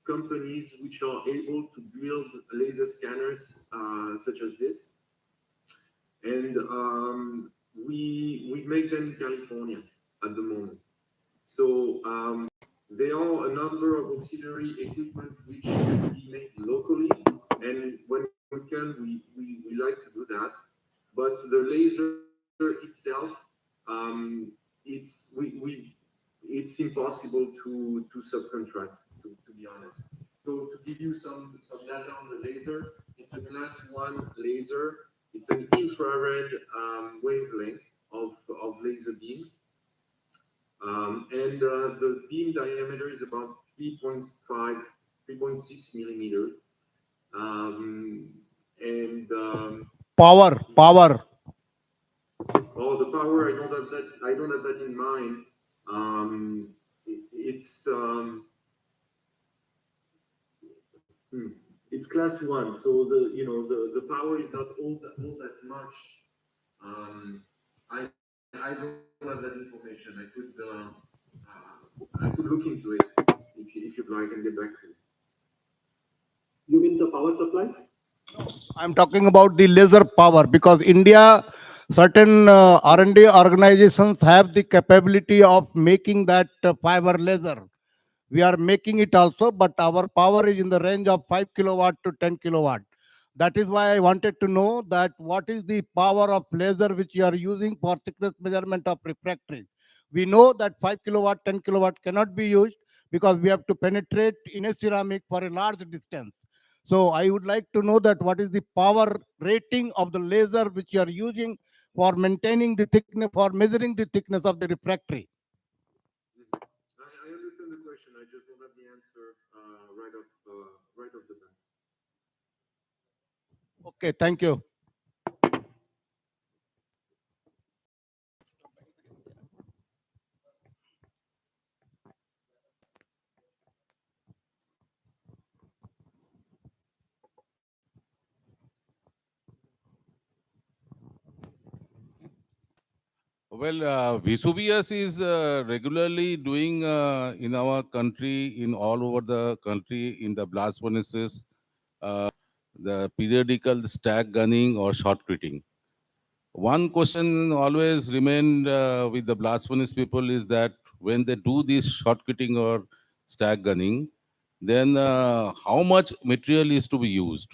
companies which are able to build laser scanners such as this. And we make them in California at the moment. So there are a number of auxiliary equipment which can be made locally, and when we can, we like to do that. But the laser itself, it's impossible to subcontract, to be honest. So to give you some data on the laser, it's a class 1 laser. It's an infrared wavelength of laser beam. And the beam diameter is about 3.5, 3.6 millimeters. Power. Oh, the power! I don't have that in mind. It's class 1, so the power is not all that much. I don't have that information. I could look into it if you'd like and get back to you. You mean the power supply? I'm talking about the laser power, because India, certain R&D organizations have the capability of making that fiber laser. We are making it also, but our power is in the range of 5 kilowatt to 10 kilowatt. That is why I wanted to know that what is the power of laser which you are using for thickness measurement of refractories. We know that 5 kilowatt, 10 kilowatt cannot be used because we have to penetrate in a ceramic for a large distance. So I would like to know that what is the power rating of the laser which you are using for maintaining the thickness, for measuring the thickness of the refractory. I understand the question. I just don't have the answer right off the bat. Okay, thank you. Well, Vesuvius is regularly doing in our country, in all over the country, in the blast furnaces, the periodical stack gunning or shotcreting. One question always remained with the blast furnace people is that when they do this shotcreting or stack gunning, then how much material is to be used?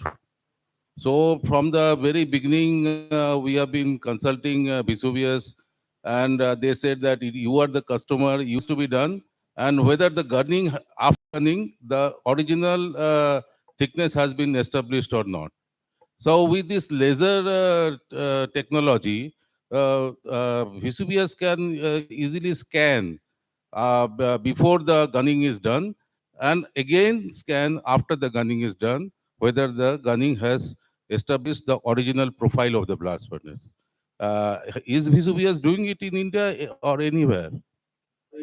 So from the very beginning, we have been consulting Vesuvius, and they said that you are the customer, used to be done, and whether the gunning, after gunning, the original thickness has been established or not. So with this laser technology, Vesuvius can easily scan before the gunning is done, and again scan after the gunning is done, whether the gunning has established the original profile of the blast furnace. Is Vesuvius doing it in India or anywhere? So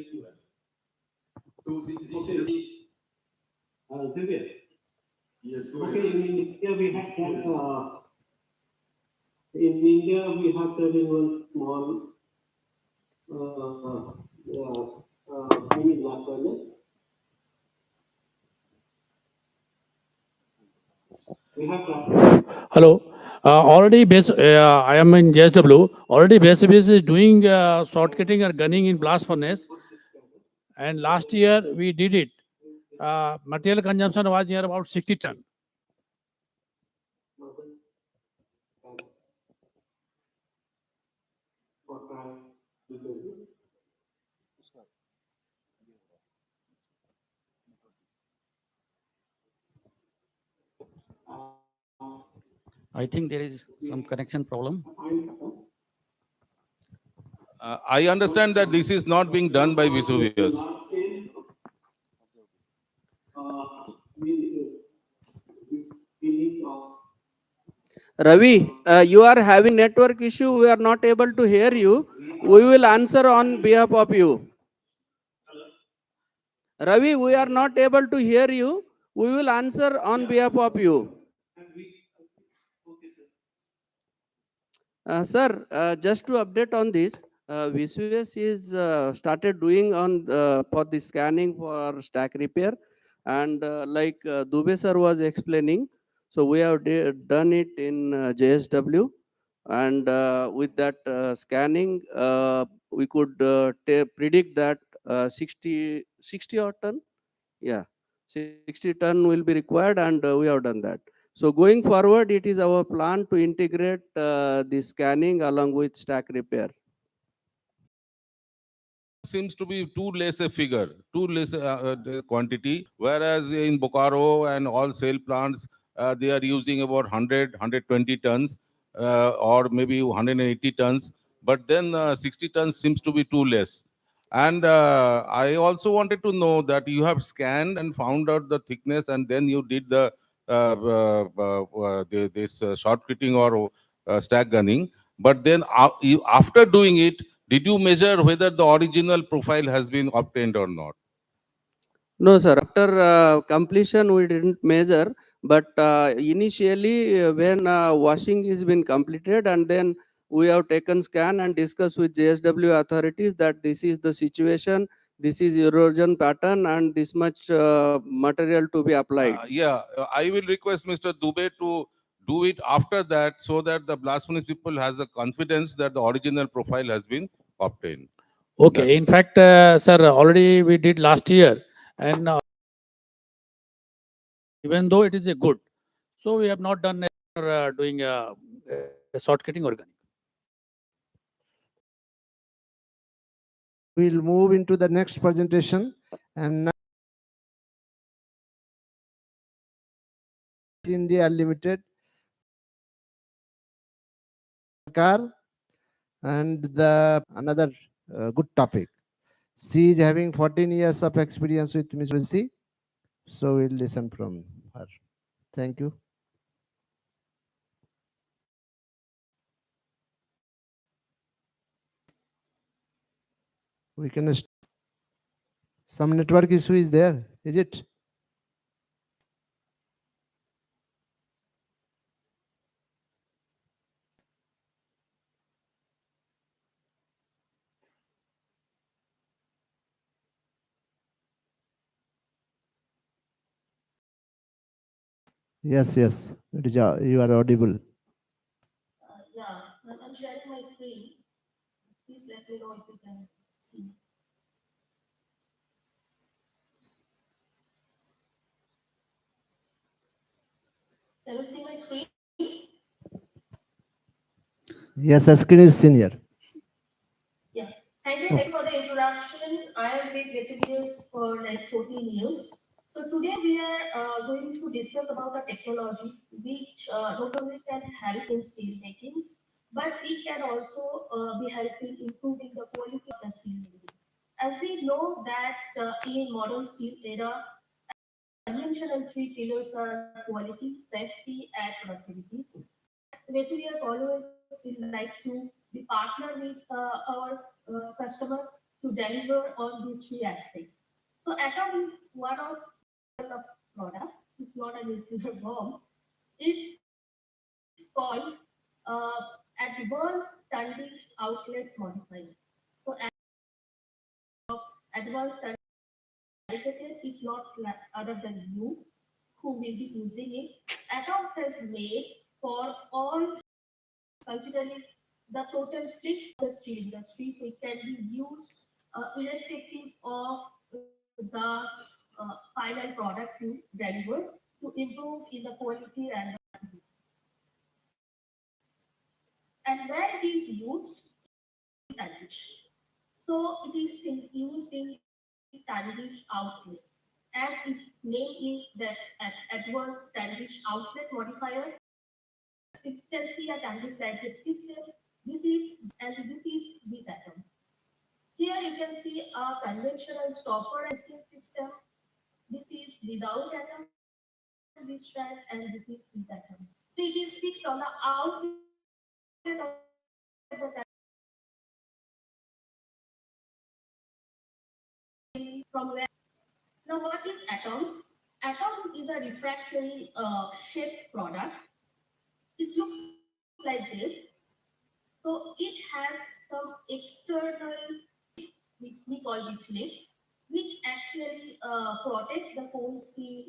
yes, go Okay, ahead. in India we have done in one small mini blast furnace. We have Hello. I am in JSW. Already Vesuvius is doing shortcutting or gunning in blast furnace. And last year we did it. Material consumption was near about 60 ton. I think there is some connection problem. I understand that this is not being done by Vesuvius. Ravi, you are having network issue. We are not able to hear you. We will answer on behalf of you. Ravi, we are not able to hear you. We will answer on behalf of you. Sir, just to update on this, VCS is started doing on for the scanning for stack repair, and Dubey sir was explaining, so we have done it in JSW, and with that scanning, we could predict that 60 odd ton, yeah, 60 ton will be required, and we have done that. So going forward, it is our plan to integrate the scanning along with stack repair. Seems to be too less a figure, too less quantity, whereas in Bokaro and all sale plants, they are using about 100, 120 tons or maybe 180 tons. But then 60 tons seems to be too less. And I also wanted to know that you have scanned and found out the thickness, and then you did this short fitting or stack gunning. But then after doing it, did you measure whether the original profile has been obtained or not? No, sir. After completion, we didn't measure, but initially, when washing is been completed, and then we have taken scan and discussed with JSW authorities that this is the situation, this is erosion pattern, and this much material to be applied. I will request Mr. Dubey to do it after that, so that the blast furnace people has the confidence that the original profile has been obtained. Okay. In fact, sir, already we did last year, And even though it is a good, so we have not done doing a short cutting organic. We'll move into the next presentation, and now India Limited car, and the another good topic. She is having 14 years of experience with Mitsubishi, so we'll listen from her. Thank you. We can some network issue is there, is it? Yes, yes. You are audible. Yeah, I'm sharing my screen. Please let me know if you can see. Can you see my screen? Yes, the screen is senior. Yeah. Thank you for the introduction. I have been vegetarians for like 14 years. So today we are going to discuss about the technology which not only can help in steel making, but it can also be helping improving the quality of the steel making. As we know that in modern steel era, conventional three pillars are quality, safety, and productivity. Vesuvius always feel like to be partner with our customer to deliver on these three aspects. So Atom is one of the product. It's not a nuclear bomb. It's called advanced standing outlet modifier. So advanced standing is not other than you who will be using it. Atom has made for all considering the total split of the steel industry, so it can be used irrespective of the final product you deliver to improve in the quality and where it is used in Tandish. So it is used in Tandish outlet and its name is that advanced Tandish outlet modifier. You can see a Tandish gadget system. This is this is with atom. Here you can see a conventional stopper and seal system. This is without atom, this strand, and this is with atom. So it is fixed on the outlet of the from where. Now what is atom? Atom is a refractory shaped product. It looks like this. So it has some external we call it lid, which actually protect the cold steel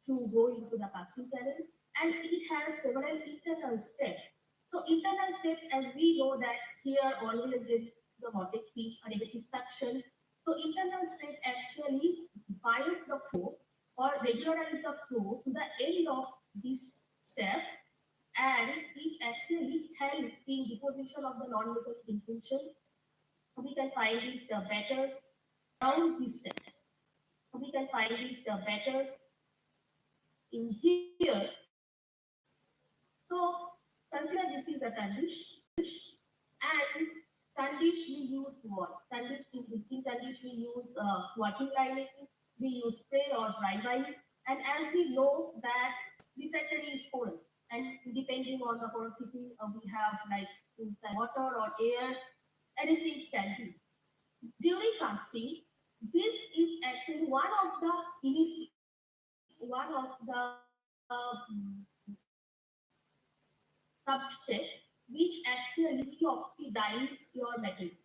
to go into the casting channel, and it has several internal steps. So internal steps, as we know that here always there is a vortex heat, a negative suction. So internal step actually bias the flow or regularize the flow to the end of this step, and it actually helps in deposition of the non-metal inclusion. We can find it better around this steps. We can find it better in here. So consider this is a tandish, and tandish we use what? Tandish in tandish we use working lining, we use spray or dry dyeing, and as we know that refractory is porous, and depending on the porosity we have like inside water or air, anything can be. During casting, this is actually one of the subject which actually oxidize your metals.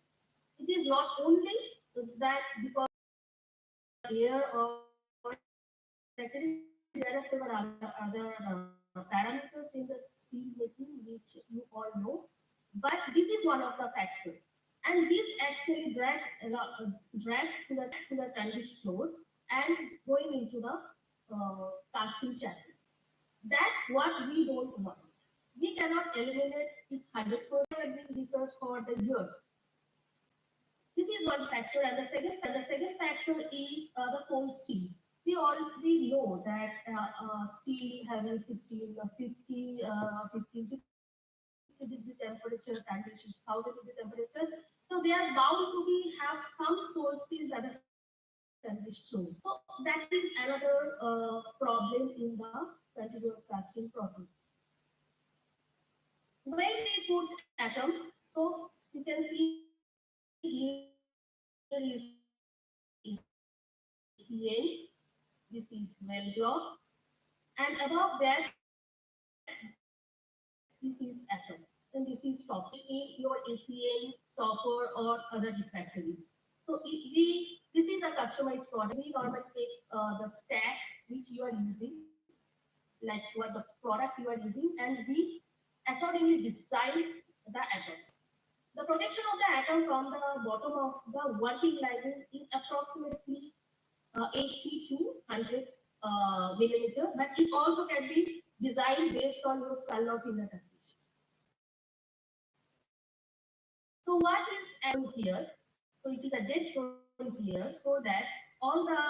It is not only that because air or secondary, there are several other parameters in the steel making which you all know, but this is one of the factors. and this actually dragged to the tarnished floor and going into the casting channel. That's what we don't want. We cannot eliminate it 100%. We have been research for the years. This is one factor, and the second factor is the cold steel. We already know that steel having 16, 50, 15, 50 degree temperature, 1000 degree temperature. So they are bound to be have some cold steel rather than continuous casting. So that is another problem in the continuous casting process. When we put atom, so you can see here is ECA, this is well block, and above that this is atom, and this is stopper. So this is in your ACA stopper or other refractories. So this is a customized product. We normally take the stack which you are using, like what the product you are using, and we accordingly design the atom. The protection of the atom from the bottom of the working lining is approximately 80 to 100 millimeter, but it also can be designed based on your skull loss in the condition. So what is atom here? So it is a dead shown here, so that all the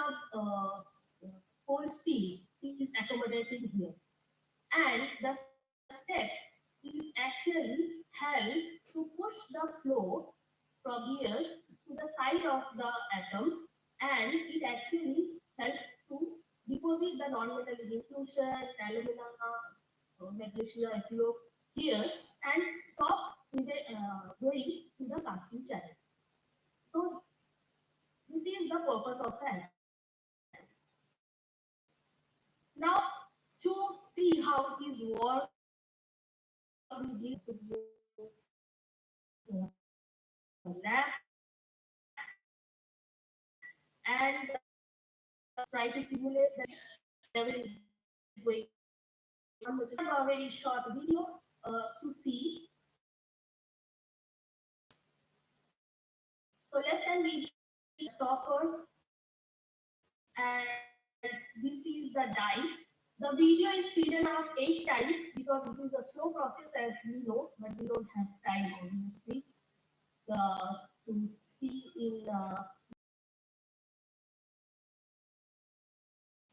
cold steel is accommodated here, and the step is actually held to push the flow from here to the side of the atom, and it actually helps to deposit the non-metallic inclusion, alumina, magnesia, FeO here, and stop in the, going to the casting channel. So this is the purpose of the atom. Now, to see how it is work, lab and try to simulate the level is going. I have a very short video to see. So left hand video stopper, and this is the die. The video is speeded up 8 times because it is a slow process as we know, but we don't have time obviously to see in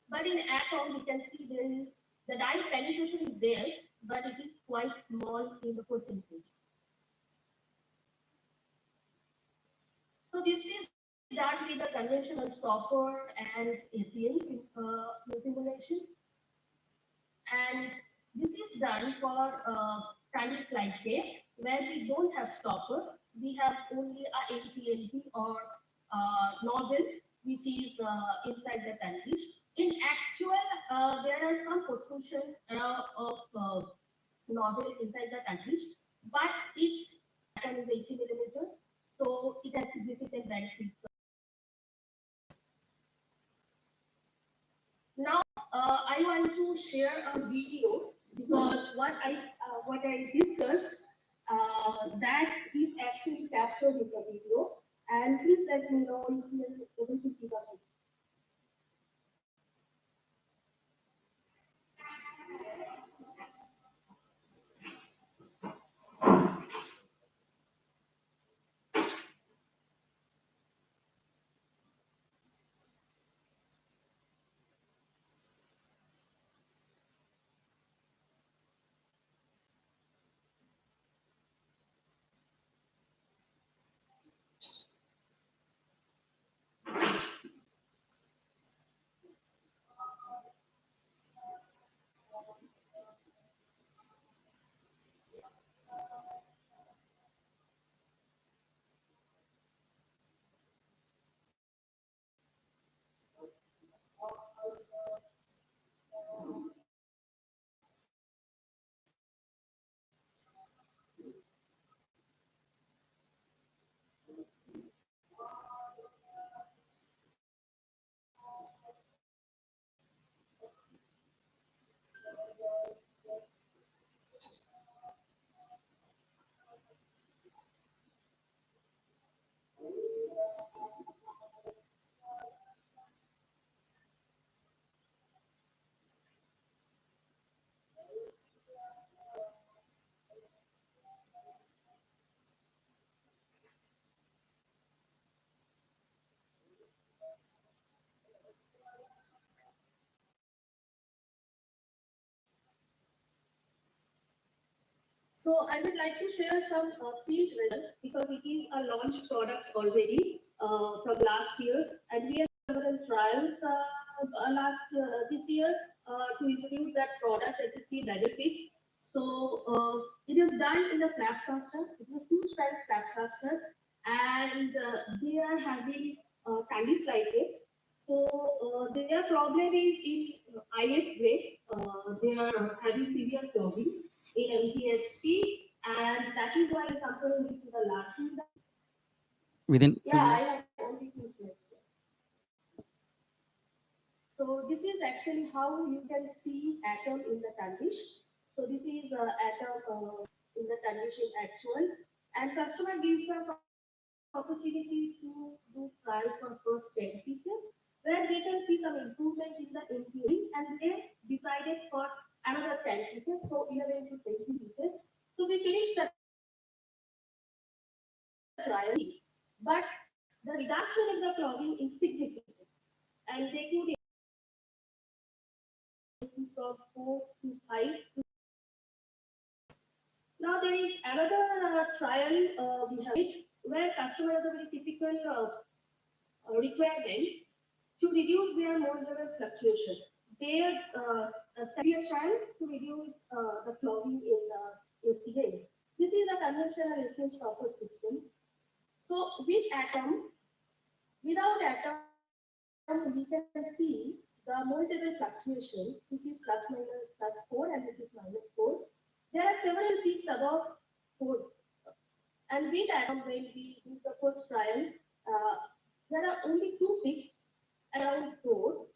but in atom we can see there is the dye penetration is there, but it is quite small in the percentage. So this is done with the conventional stopper and APN simulation, and this is done for tiny slide case where we don't have stopper. We have only a APLP or nozzle which is inside the cartridge. In actual, there are some protrusion of nozzle inside the cartridge, but it atom is 80 millimeter, so it has significant benefits. Now, I want to share a video because what I discussed that is actually captured in the video, and please let me know if you are able to see the video. So I would like to share some field results because it is a launched product already from last year, and we have several trials last this year to introduce that product and to see benefits. So it is done in a snapcaster. It is a two-strike snapcaster, and they are having candy slices. So their problem is in IF grade. They are having severe clogging in MTSP, and that is why something to the last. Within few Yeah, I minutes. have only two slides. So this is actually how you can see atom in the condition. So this is atom in the condition actual, and customer gives us opportunity to do trial for first 10 pieces, where they can see some improvement in the NPV, and they decided for another 10 pieces, so 11 to 20 pieces. So we finished the trial, but the reduction in the clogging is significant, and they could from 4 to 5 to. Now there is another trial we have where customer has a very typical requirement to reduce their mold level fluctuation. Their previous trial to reduce the clogging in the SDA. This is a conventional instance stopper system. So with atom, without atom, we can see the mold level fluctuation. This is plus minus plus 4 and this is minus 4. There are several peaks above 4. And with atom, when we do the first trial, uh, there are only 2 peaks around 4.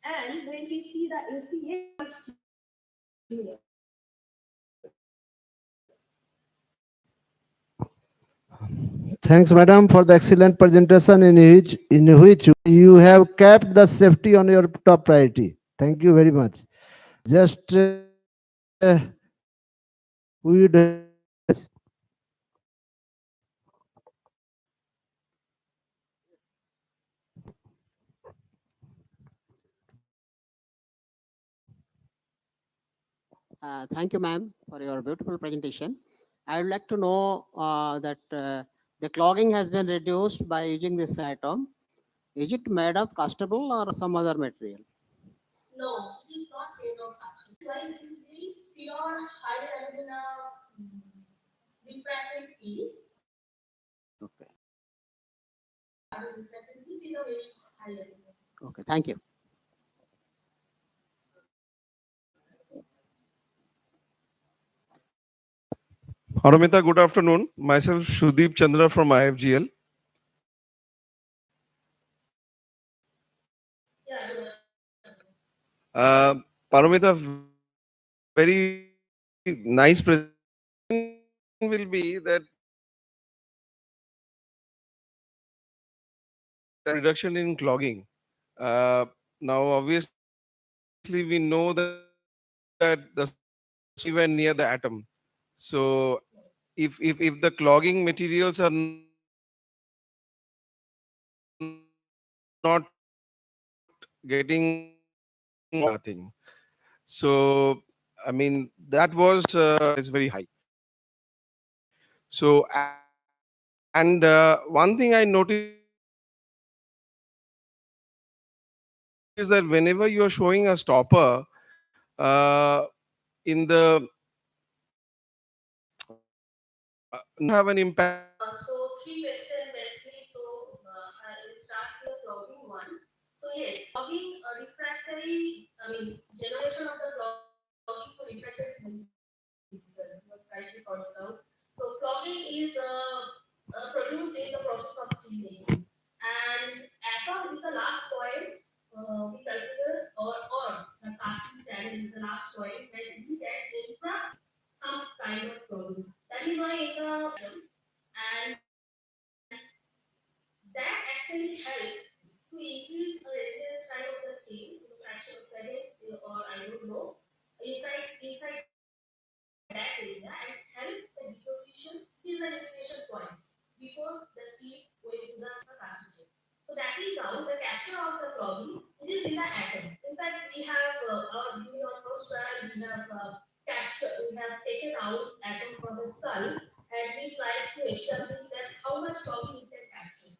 And when we see the ACA much cleaner. Thanks, madam, for the excellent presentation in which you have kept the safety on your top priority. Thank you very much. Just we would Thank you, ma'am, for your beautiful presentation. I would like to know that the clogging has been reduced by using this atom. Is it made of castable or some other material? No, it is not made of castable. Why it is the pure high alumina refractory piece. Okay. Refractory piece is a very high alumina. Okay, thank you. Paramita, good afternoon. Myself, Shudeep Chandra from IFGL. Paramita, very nice presentation will be that reduction in clogging. Now, obviously, we know that the even near the atom. So, if the clogging materials are not getting nothing. So, I mean, that was is very high. So, and one thing I noticed is that whenever you are showing a stopper in the have an impact. So three question basically. So I will start with the clogging one. So yes, clogging refractory. I mean generation of the clogging for refractory is difficult. You have rightly pointed out. So clogging is produced in the process of sealing, and atom is the last point we consider, or the casting channel is the last point when we can infra some kind of clogging. That is why in the and that actually helps to increase the residence time of the steel to the fraction of second or I don't know inside that area and help the deposition is the deposition point before the steel going to the casting. So that is how the capture of the clogging it is in the atom. In fact, we have during our first trial we have captured we have taken taken out atom from the skull and we tried to establish that how much clogging it can capture.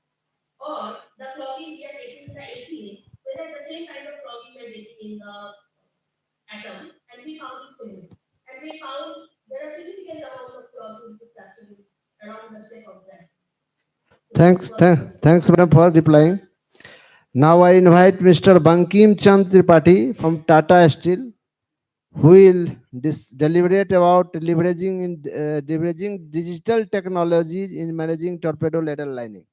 Or the clogging we are taking in the ACA, whether the same kind of clogging we are taking in the atom, and we found it similar. And we found there are significant amount of clogging which is happening around the step of that. So Thanks, madam, for replying. Now I invite Mr. Bankim Chand Tripathi from Tata Steel, who will deliberate about leveraging digital technologies in managing torpedo ladle lining.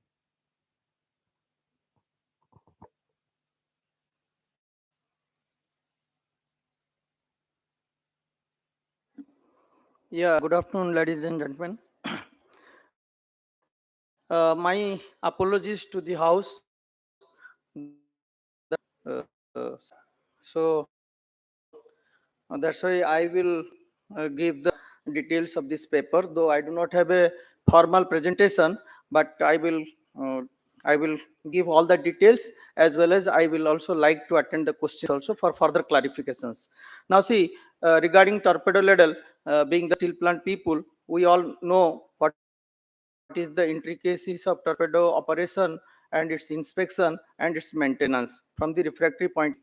Yeah, good afternoon, ladies and gentlemen. My apologies to the house that that's why I will give the details of this paper, though I do not have a formal presentation, but I will give all the details, as well as I will also like to attend the questions also for further clarifications. Now see, regarding torpedo ladle, being the steel plant people, we all know what is the intricacies of torpedo operation and its inspection and its maintenance from the refractory point.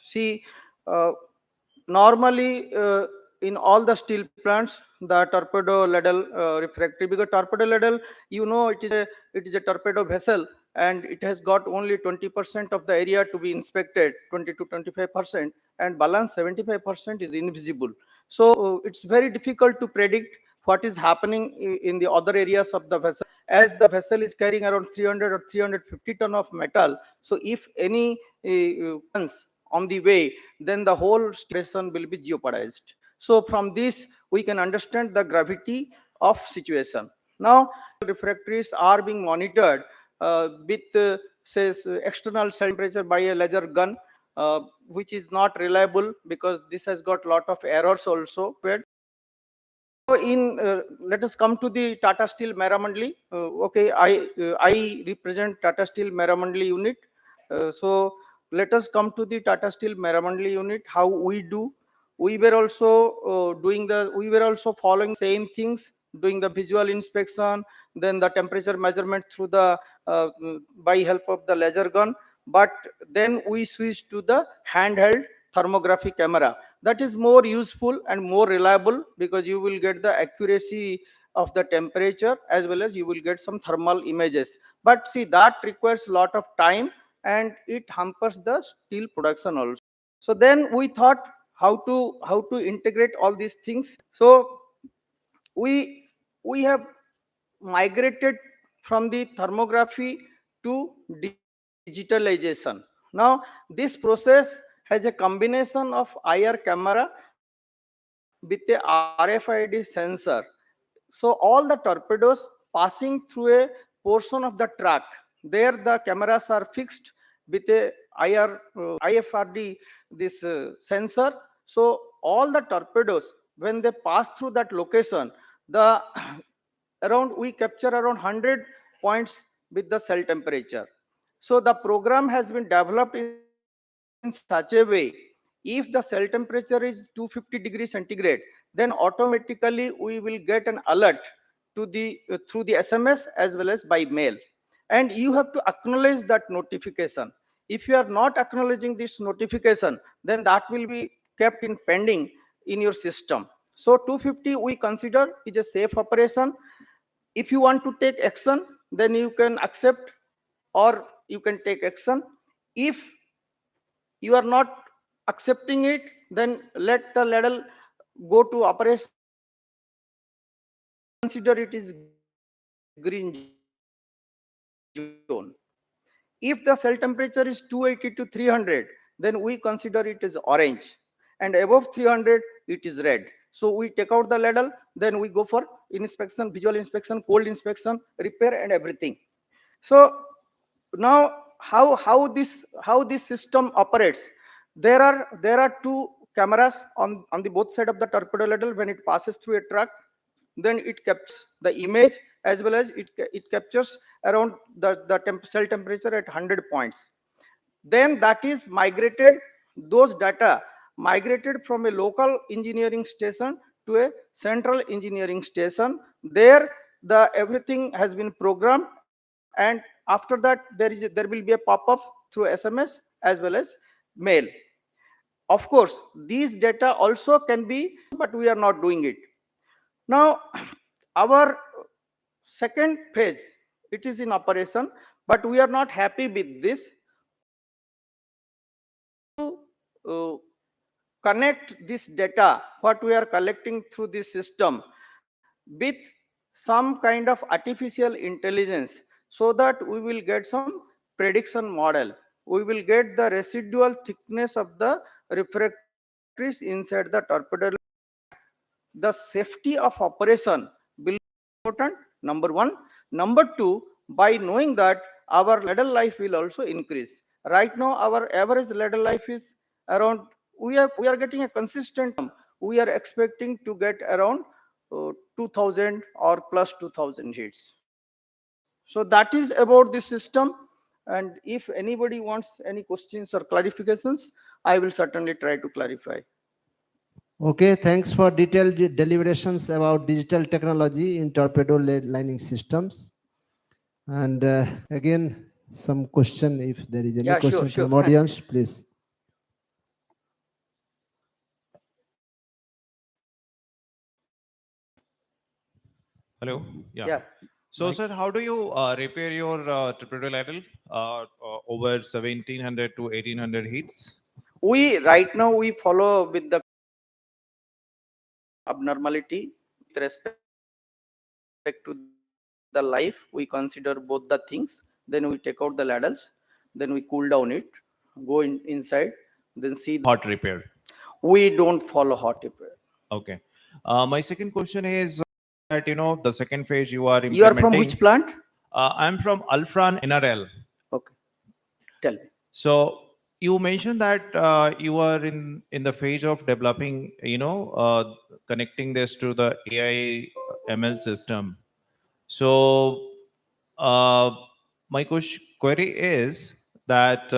See, uh, normally in all the steel plants, the torpedo ladle refractory, because torpedo ladle, you know, it is a torpedo vessel, and it has got only 20% of the area to be inspected, 20 to 25%, and balance 75% is invisible. So it's very difficult to predict what is happening in the other areas of the vessel, as the vessel is carrying around 300 or 350 ton of metal. So if any happens on the way, then the whole station will be jeopardized. So from this we can understand the gravity of situation. Now refractories are being monitored with says external cell temperature by a laser gun, which is not reliable because this has got lot of errors also. So in let us come to the Tata Steel Meramandali. Okay, I represent Tata Steel Meramandali unit. So let us come to the Tata Steel Meramandali unit. How we do? We were also we were also following same things, doing the visual inspection, then the temperature measurement through the by help of the laser gun. But then we switched to the handheld thermography camera. That is more useful and more reliable, because you will get the accuracy of the temperature, as well as you will get some thermal images. But see, that requires a lot of time, and it hampers the steel production also. So then we thought how to integrate all these things. So we have migrated from the thermography to digitalization. Now this process has a combination of IR camera with a RFID sensor. So all the torpedoes passing through a portion of the track, there the cameras are fixed with a IFRD this sensor. So all the torpedoes, when they pass through that location, the around we capture around 100 points with the cell temperature. So the program has been developed in such a way, if the cell temperature is 250 degrees centigrade, then automatically we will get an alert to the through the SMS as well as by mail, and you have to acknowledge that notification. If you are not acknowledging this notification, then that will be kept in pending in your system. So 250 we consider is a safe operation. If you want to take action, then you can accept, or you can take action. If you are not accepting it, then let the ladle go to operation, and we consider it is green zone. If the cell temperature is 280 to 300, then we consider it is orange, and above 300 it is red. So we take out the ladle, then we go for inspection, visual inspection, cold inspection, repair, and everything. So now how this system operates? There are two cameras on the both side of the torpedo ladle. When it passes through a truck, then it captures the image, as well as it captures around the cell temperature at 100 points. Then that is migrated, those data migrated from a local engineering station to a central engineering station. There, the everything has been programmed, and after that, there will be a pop-up through SMS as well as mail. Of course, these data also can be, but we are not doing it. Now, our second phase, it is in operation, but we are not happy with this. Uh, Connect this data, what we are collecting through this system, with some kind of artificial intelligence, so that we will get some prediction model. We will get the residual thickness of the refractories inside the torpedo. The safety of operation will be important, number one. Number two, by knowing that, our ladle life will also increase. Right now our average ladle life is around, we are getting a consistent, we are expecting to get around 2000 or plus 2000 hits. So that is about the system, and if anybody wants any questions or clarifications, I will certainly try to clarify. Okay, thanks for detailed deliberations about digital technology in torpedo lining systems. And again, some question, if there is any Yeah, question sure. from audience, please. Hello. Yeah. Yeah. So, sir, how do you repair your torpedo ladle over 1700 to 1800 heats? We right now we follow with the abnormality with respect to the life. We consider both the things. Then we take out the ladles. Then we cool down it, go inside, then see the Hot repair. we don't follow hot repair. Okay. My second question is that, the second phase you are You are from implementing. which plant? I'm from Alfran NRL. Okay. Tell me. So you mentioned that you are in the phase of developing, connecting this to the AI ML system. So my query is that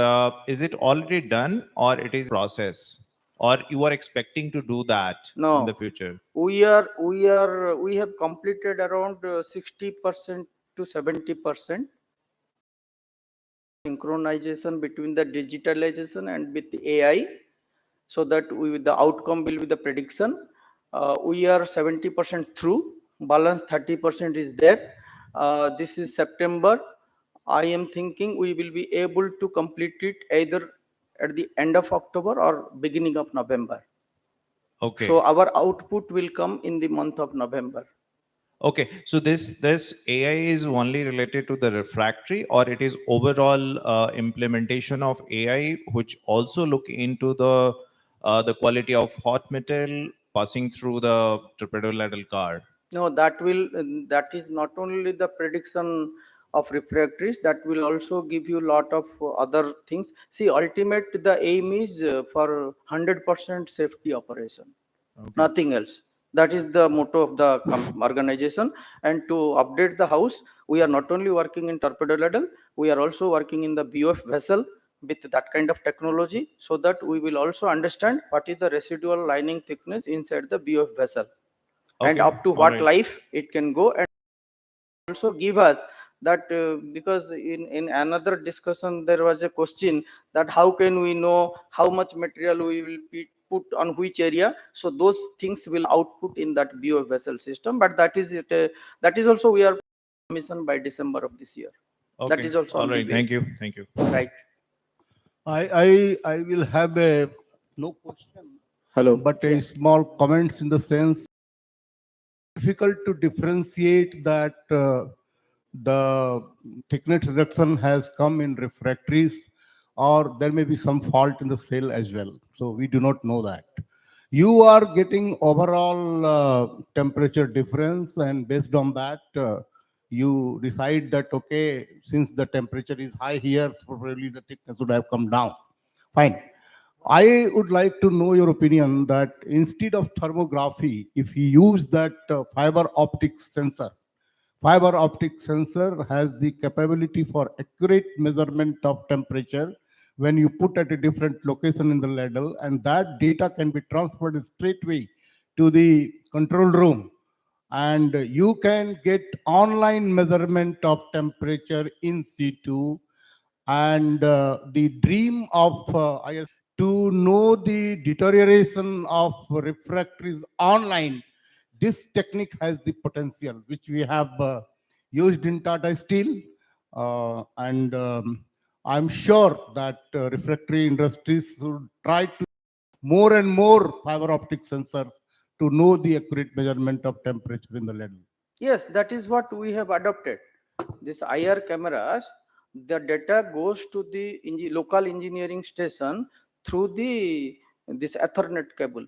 is it already done, or it is process, or you are expecting to do that in the No, future? we have completed around 60% to 70% synchronization between the digitalization and with the AI, so that the outcome will be the prediction. We are 70% through, balance 30% is there. This is September. I am thinking we will be able to complete it either at the end of October or beginning of November. Okay. So our output will come in the month of November. Okay, so this AI is only related to the refractory, or it is overall implementation of AI, which also look into the quality of hot metal passing through the torpedo ladle car. No, that is not only the prediction of refractories, that will also give you a lot of other things. See, ultimate the aim is for 100% safety operation. Okay. Nothing else. That is the motto of the organization. And to update the house, we are not only working in torpedo ladle, we are also working in the BOF vessel with that kind of technology, so that we will also understand what is the residual lining thickness inside the BOF vessel. Okay. And up to what life it can go, and also give us that because in another discussion there was a question that how can we know how much material we will put on which area. So those things will output in that BOF vessel system, but that is it, that is also we are mission by December of this year. Okay. That is also all on the right. way. Thank you. Right. I will have a no question. Hello. But a small comments in the sense difficult to differentiate that the thickness reduction has come in refractories, or there may be some fault in the cell as well. So we do not know that. You are getting overall temperature difference, and based on that, you decide that, okay, since the temperature is high here, so probably the thickness would have come down. Fine. I would like to know your opinion that instead of thermography, if you use that fiber optic sensor has the capability for accurate measurement of temperature when you put at a different location in the ladle, and that data can be transferred straightway to the control room, and you can get online measurement of temperature in situ. And the dream of IS to know the deterioration of refractories online. This technique has the potential, which we have used in Tata Steel, and I'm sure that refractory industries should try to more and more fiber optic sensors to know the accurate measurement of temperature in the lead. Yes, that is what we have adopted. This IR cameras, the data goes to the local engineering station through this Ethernet cable,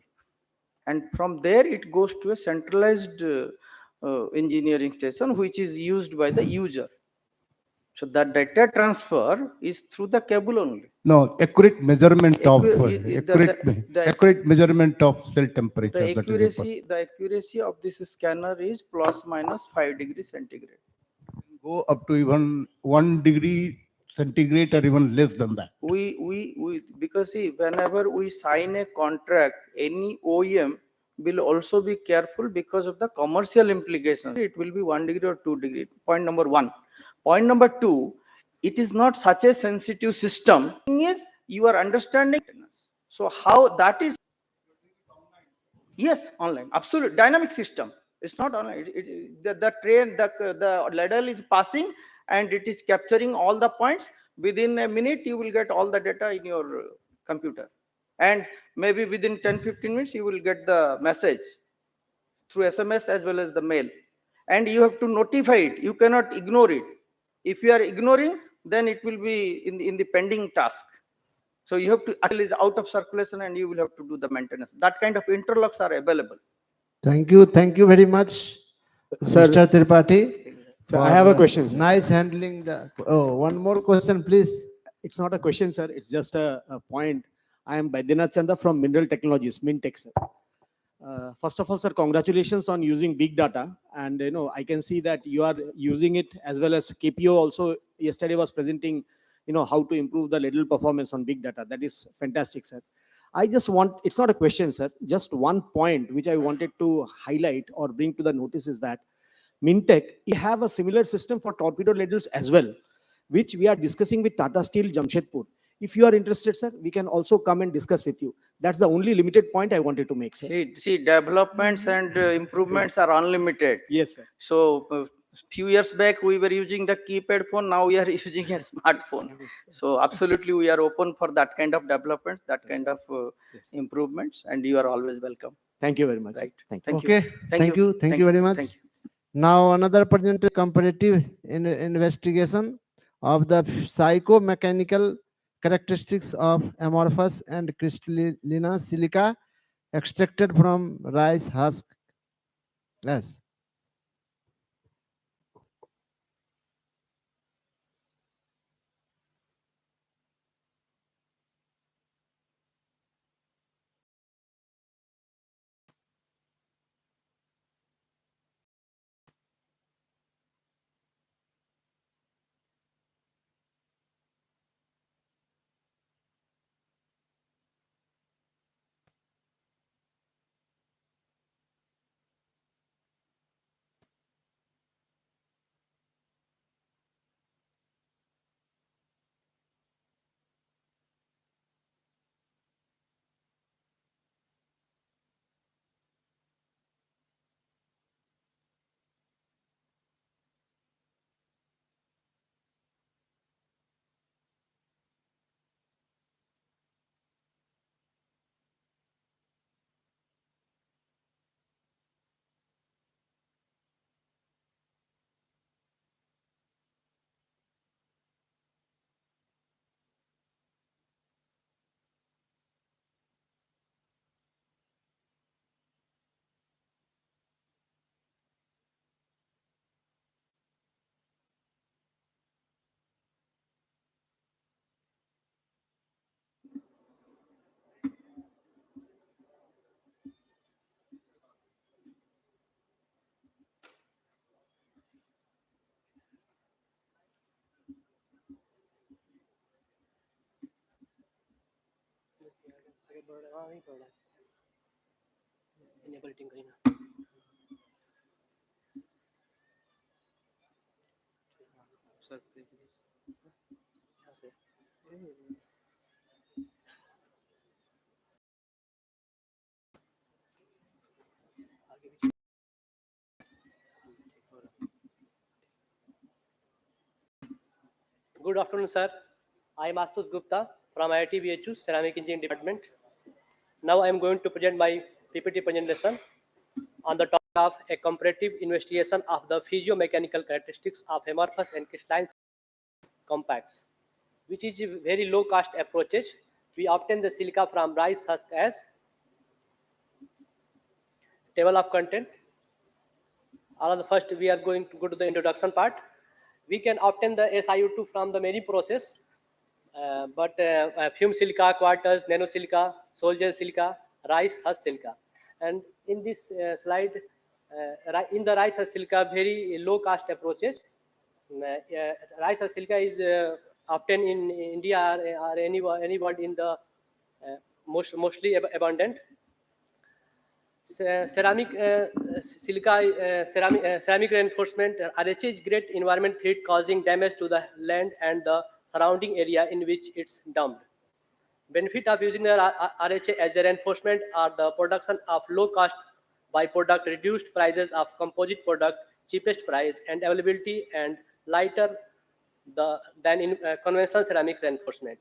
and from there it goes to a centralized engineering station which is used by the user. So that data transfer is through the cable only. No, accurate measurement of accurate measurement of cell temperature. The accuracy of this scanner is plus minus 5 degrees centigrade. Go up to even 1 degree centigrade or even less than that. We because see, whenever we sign a contract, any OEM will also be careful because of the commercial implications. It will be 1 degree or 2 degree. Point number one. Point number two, it is not such a sensitive system. Thing is, you are understanding. So how that is? Yes, online. Absolute dynamic system. It's not online. The train, the ladle is passing and it is capturing all the points. Within a minute, you will get all the data in your computer. And maybe within 10-15 minutes, you will get the message through SMS as well as the mail. And you have to notify it. You cannot ignore it. If you are ignoring, then it will be in the pending task. So you have to actually is out of circulation and you will have to do the maintenance. That kind of interlocks are available. Thank you very much, Sir, Mr. Tripathi. So I have a question, sir. Nice handling the. Oh, one more question, please. It's not a question, sir. It's just a point. I am Baidyanath Chanda from Mineral Technologies, Mintech, sir. First of all, sir, congratulations on using big data. And I can see that you are using it as well as KPO also yesterday was presenting, how to improve the ladle performance on big data. That is fantastic, sir. I just want, it's not a question, sir. Just one point which I wanted to highlight or bring to the notice is that Mintech, we have a similar system for torpedo ladles as well, which we are discussing with Tata Steel Jamshedpur. If you are interested, sir, we can also come and discuss with you. That's the only limited point I wanted to make, sir. See developments and improvements are unlimited. Yes, sir. So few years back we were using the keypad phone. Now we are using a smartphone. So absolutely we are open for that kind of developments, that kind of improvements, and you are always welcome. Thank you very much. Right. Thank you. Okay. Thank you very much. Thank you. Now another presenter comparative investigation of the psychomechanical characteristics of amorphous and crystalline silica extracted from rice husk. Yes. Enable tinkering. Good afternoon, sir. I am Astus Gupta from IIT BHU Ceramic Engineering Department. Now I am going to present my PPT presentation on the topic of a comparative investigation of the physiomechanical characteristics of amorphous and crystalline compacts, which is a very low cost approaches. We obtain the silica from rice husk as table of content. All of the first we are going to go to the introduction part. We can obtain the SiO2 from the many process, but fume silica, quarters, nanosilica, sol-gel silica, rice husk silica. And in this slide, in the rice husk silica, very low cost approaches. Rice husk silica is obtained in India or anywhere in the mostly abundant. Ceramic silica ceramic reinforcement RHA is great environment threat causing damage to the land and the surrounding area in which it's dumped. Benefit of using the RHA as a reinforcement are the production of low cost byproduct, reduced prices of composite product, cheapest price and availability and lighter than in conventional ceramics reinforcement.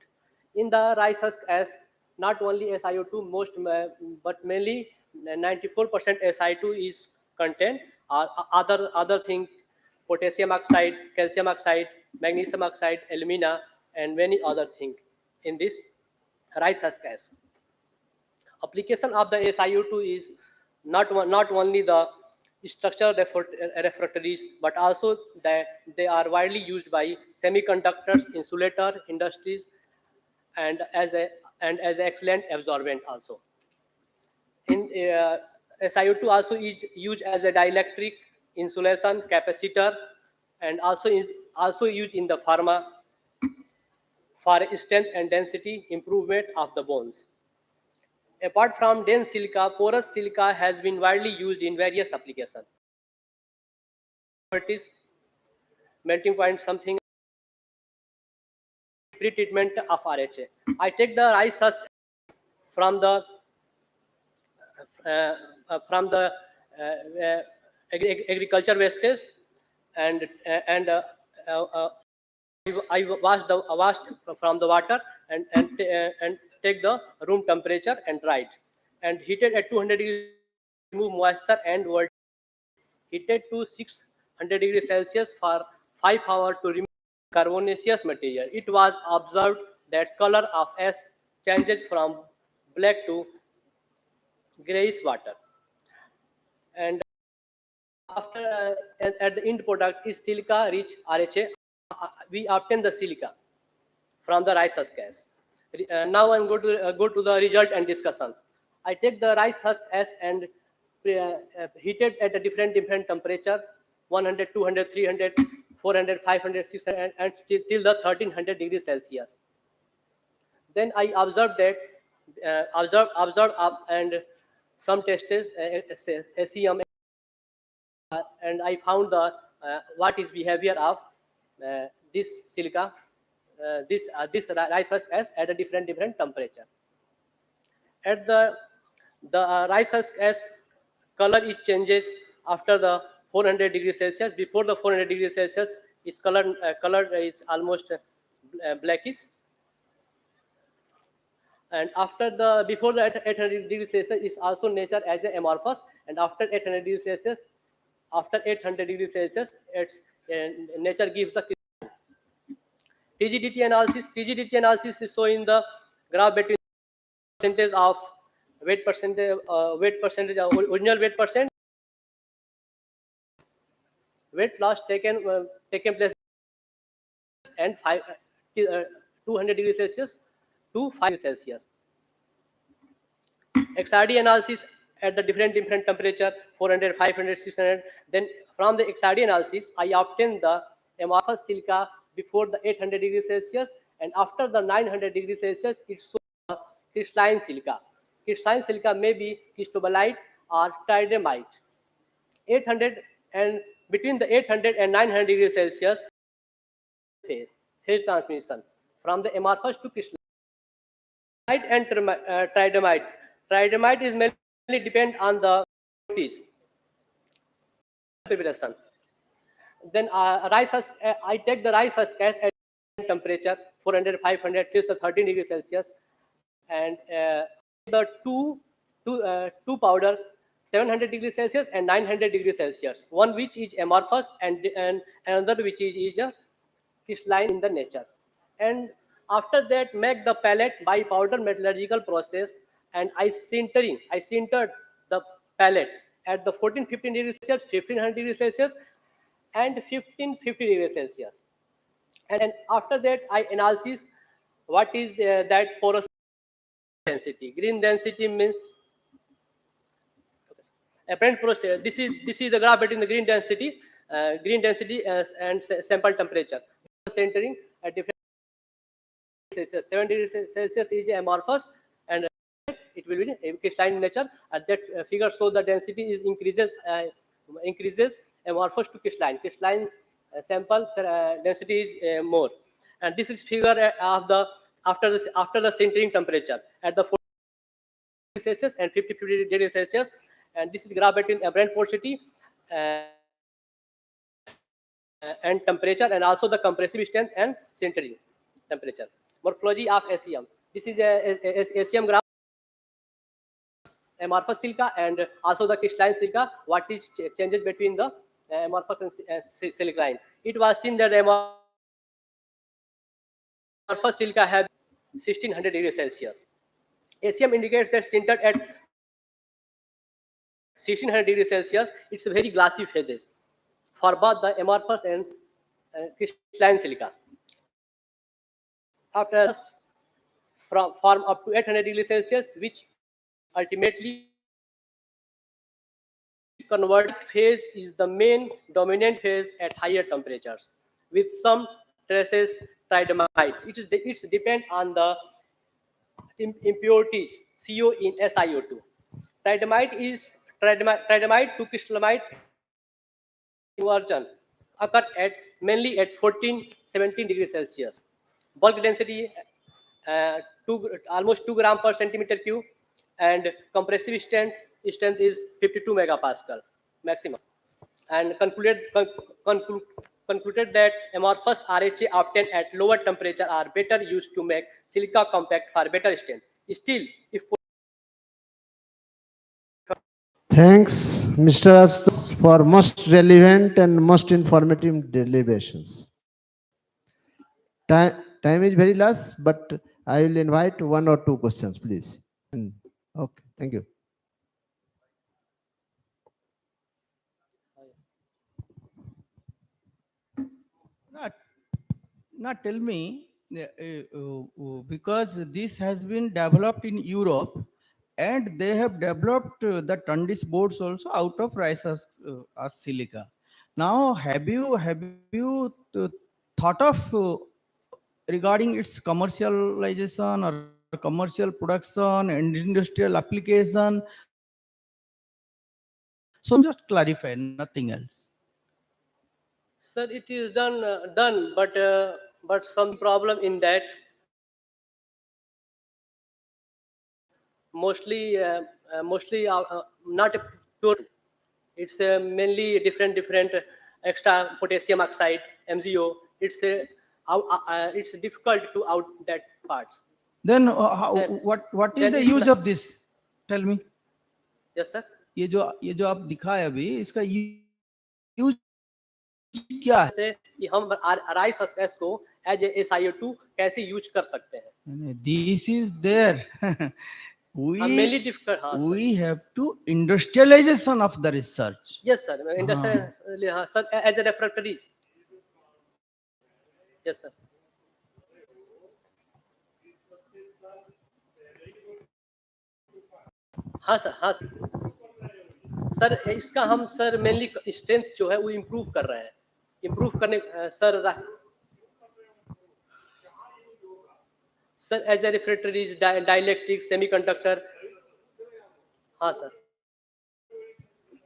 In the rice husk as not only SiO2 but mainly 94% Si2 is contained or other thing potassium oxide, calcium oxide, magnesium oxide, alumina and many other things in this rice husk as. Application of the SiO2 is not only the structural refractories but also that they are widely used by semiconductors, insulator industries and as an excellent absorbent also. In SiO2 also is used as a dielectric insulation capacitor and also used in the pharma for strength and density improvement of the bones. Apart from dense silica, porous silica has been widely used in various applications. Properties, melting point, something pre-treatment of RHA. I take the rice husk from the uh, agriculture wastage and I washed from the water and take the room temperature and dried and heated at 200 degrees remove moisture and were heated to 600 degrees Celsius for 5 hours to remove carbonaceous material. It was observed that color of S changes from black to grayish water. And after at the end product is silica rich RHA. We obtain the silica from the rice husk as. Now I'm going to go to the result and discussion. I take the rice husk as and heated at a different temperature 100, 200, 300, 400, 500, 600 and till the 1300 degrees Celsius. Then I observed that observed up and some tests SEM and I found the what is behavior of this silica this rice husk as at a different temperature. At the rice husk as color is changes after the 400 degrees Celsius. Before the 400 degrees Celsius, its color is almost blackish. And after the before the 800 degrees Celsius is also nature as a amorphous, and after 800 degrees Celsius, after 800 degrees Celsius, its nature gives the TGDT analysis. TGDT analysis is shown in the graph between percentage of weight percentage, original weight percent, weight loss taken place and 200 degrees Celsius to 5 degrees Celsius. XRD analysis at the different temperature 400, 500, 600. Then from the XRD analysis, I obtained the amorphous silica before the 800 degrees Celsius and after the 900 degrees Celsius, it shows crystalline silica. Crystalline silica may be cristobalite or tridymite. 800 and between the 800 and 900 degrees Celsius phase transmission from the amorphous to crystalline. And tridamite. Tridamite is mainly depend on the impurities. Preparation. Then I take the rice husk as at temperature 400, 500 till 13 degrees Celsius, and the two powder 700 degrees Celsius and 900 degrees Celsius. One which is amorphous and another which is a crystalline in the nature. And after that, make the pellet by powder metallurgical process, and I sintered the pellet at the 14-15 degrees Celsius, 1500 degrees Celsius, and 1550 degrees Celsius. And after that, I analysis what is that porous density. Green density means apparent process. This is the graph between the green density and sample temperature. Centering at different Celsius. 7 degrees Celsius is amorphous, and it will be crystalline in nature. At that figure, so the density is increases amorphous to crystalline. Crystalline sample density is more, and this is figure of the after the sintering temperature at the 40 degrees Celsius and 50 degrees Celsius, and this is graph between aberrant porosity and temperature, and also the compressive strength and sintering temperature. Morphology of ACM. This is a ACM graph, amorphous silica, and also the crystalline silica. What is changes between the amorphous and silicline? It was seen that the amorphous silica have 1600 degrees Celsius. ACM indicates that sintered at 1600 degrees Celsius. It's a very glassy phases for both the amorphous and crystalline silica. After form up to 800 degrees Celsius, which ultimately convert phase is the main dominant phase at higher temperatures, with some traces tridamite. It's depend on the impurities CO in SiO2. Tridamite to crystalline conversion occur at mainly at 14-17 degrees Celsius. Bulk density almost 2 gram per centimeter cube, and compressive strength is 52 megapascal maximum. And concluded that amorphous RHA obtained at lower temperature are better used to make silica compact for better strength. Still, if Thanks, Mr. Astos, for most relevant and most informative deliberations. Time is very less, but I will invite one or two questions, please. Okay, thank you. Now tell me, because this has been developed in Europe, and they have developed the Tundis boards also out of rice as silica. Now, have you thought of regarding its commercialization or commercial production and industrial application? So just clarify, nothing else. sir, it is done, but some problem in that. Mostly not a pure. It's mainly different extra potassium oxide MgO. It's difficult to out that parts. Then Then what is then the it's use of this? Tell me. yes sir. ये जो आप दिखाए अभी इसका use क्या है? से कि हम राइस सक्सेस को एज ए SiO2 कैसे यूज कर सकते हैं. This is there. mainly difficult. हाँ sir. We have to industrialization of the research. Yes sir. Industrial sir as a refractories. Yes sir. हाँ सर सर इसका हम सर मेनली स्ट्रेंथ जो है वो इम्प्रूव कर रहे हैं. इम्प्रूव करने sir as a refractories dielectric semiconductor. हाँ सर.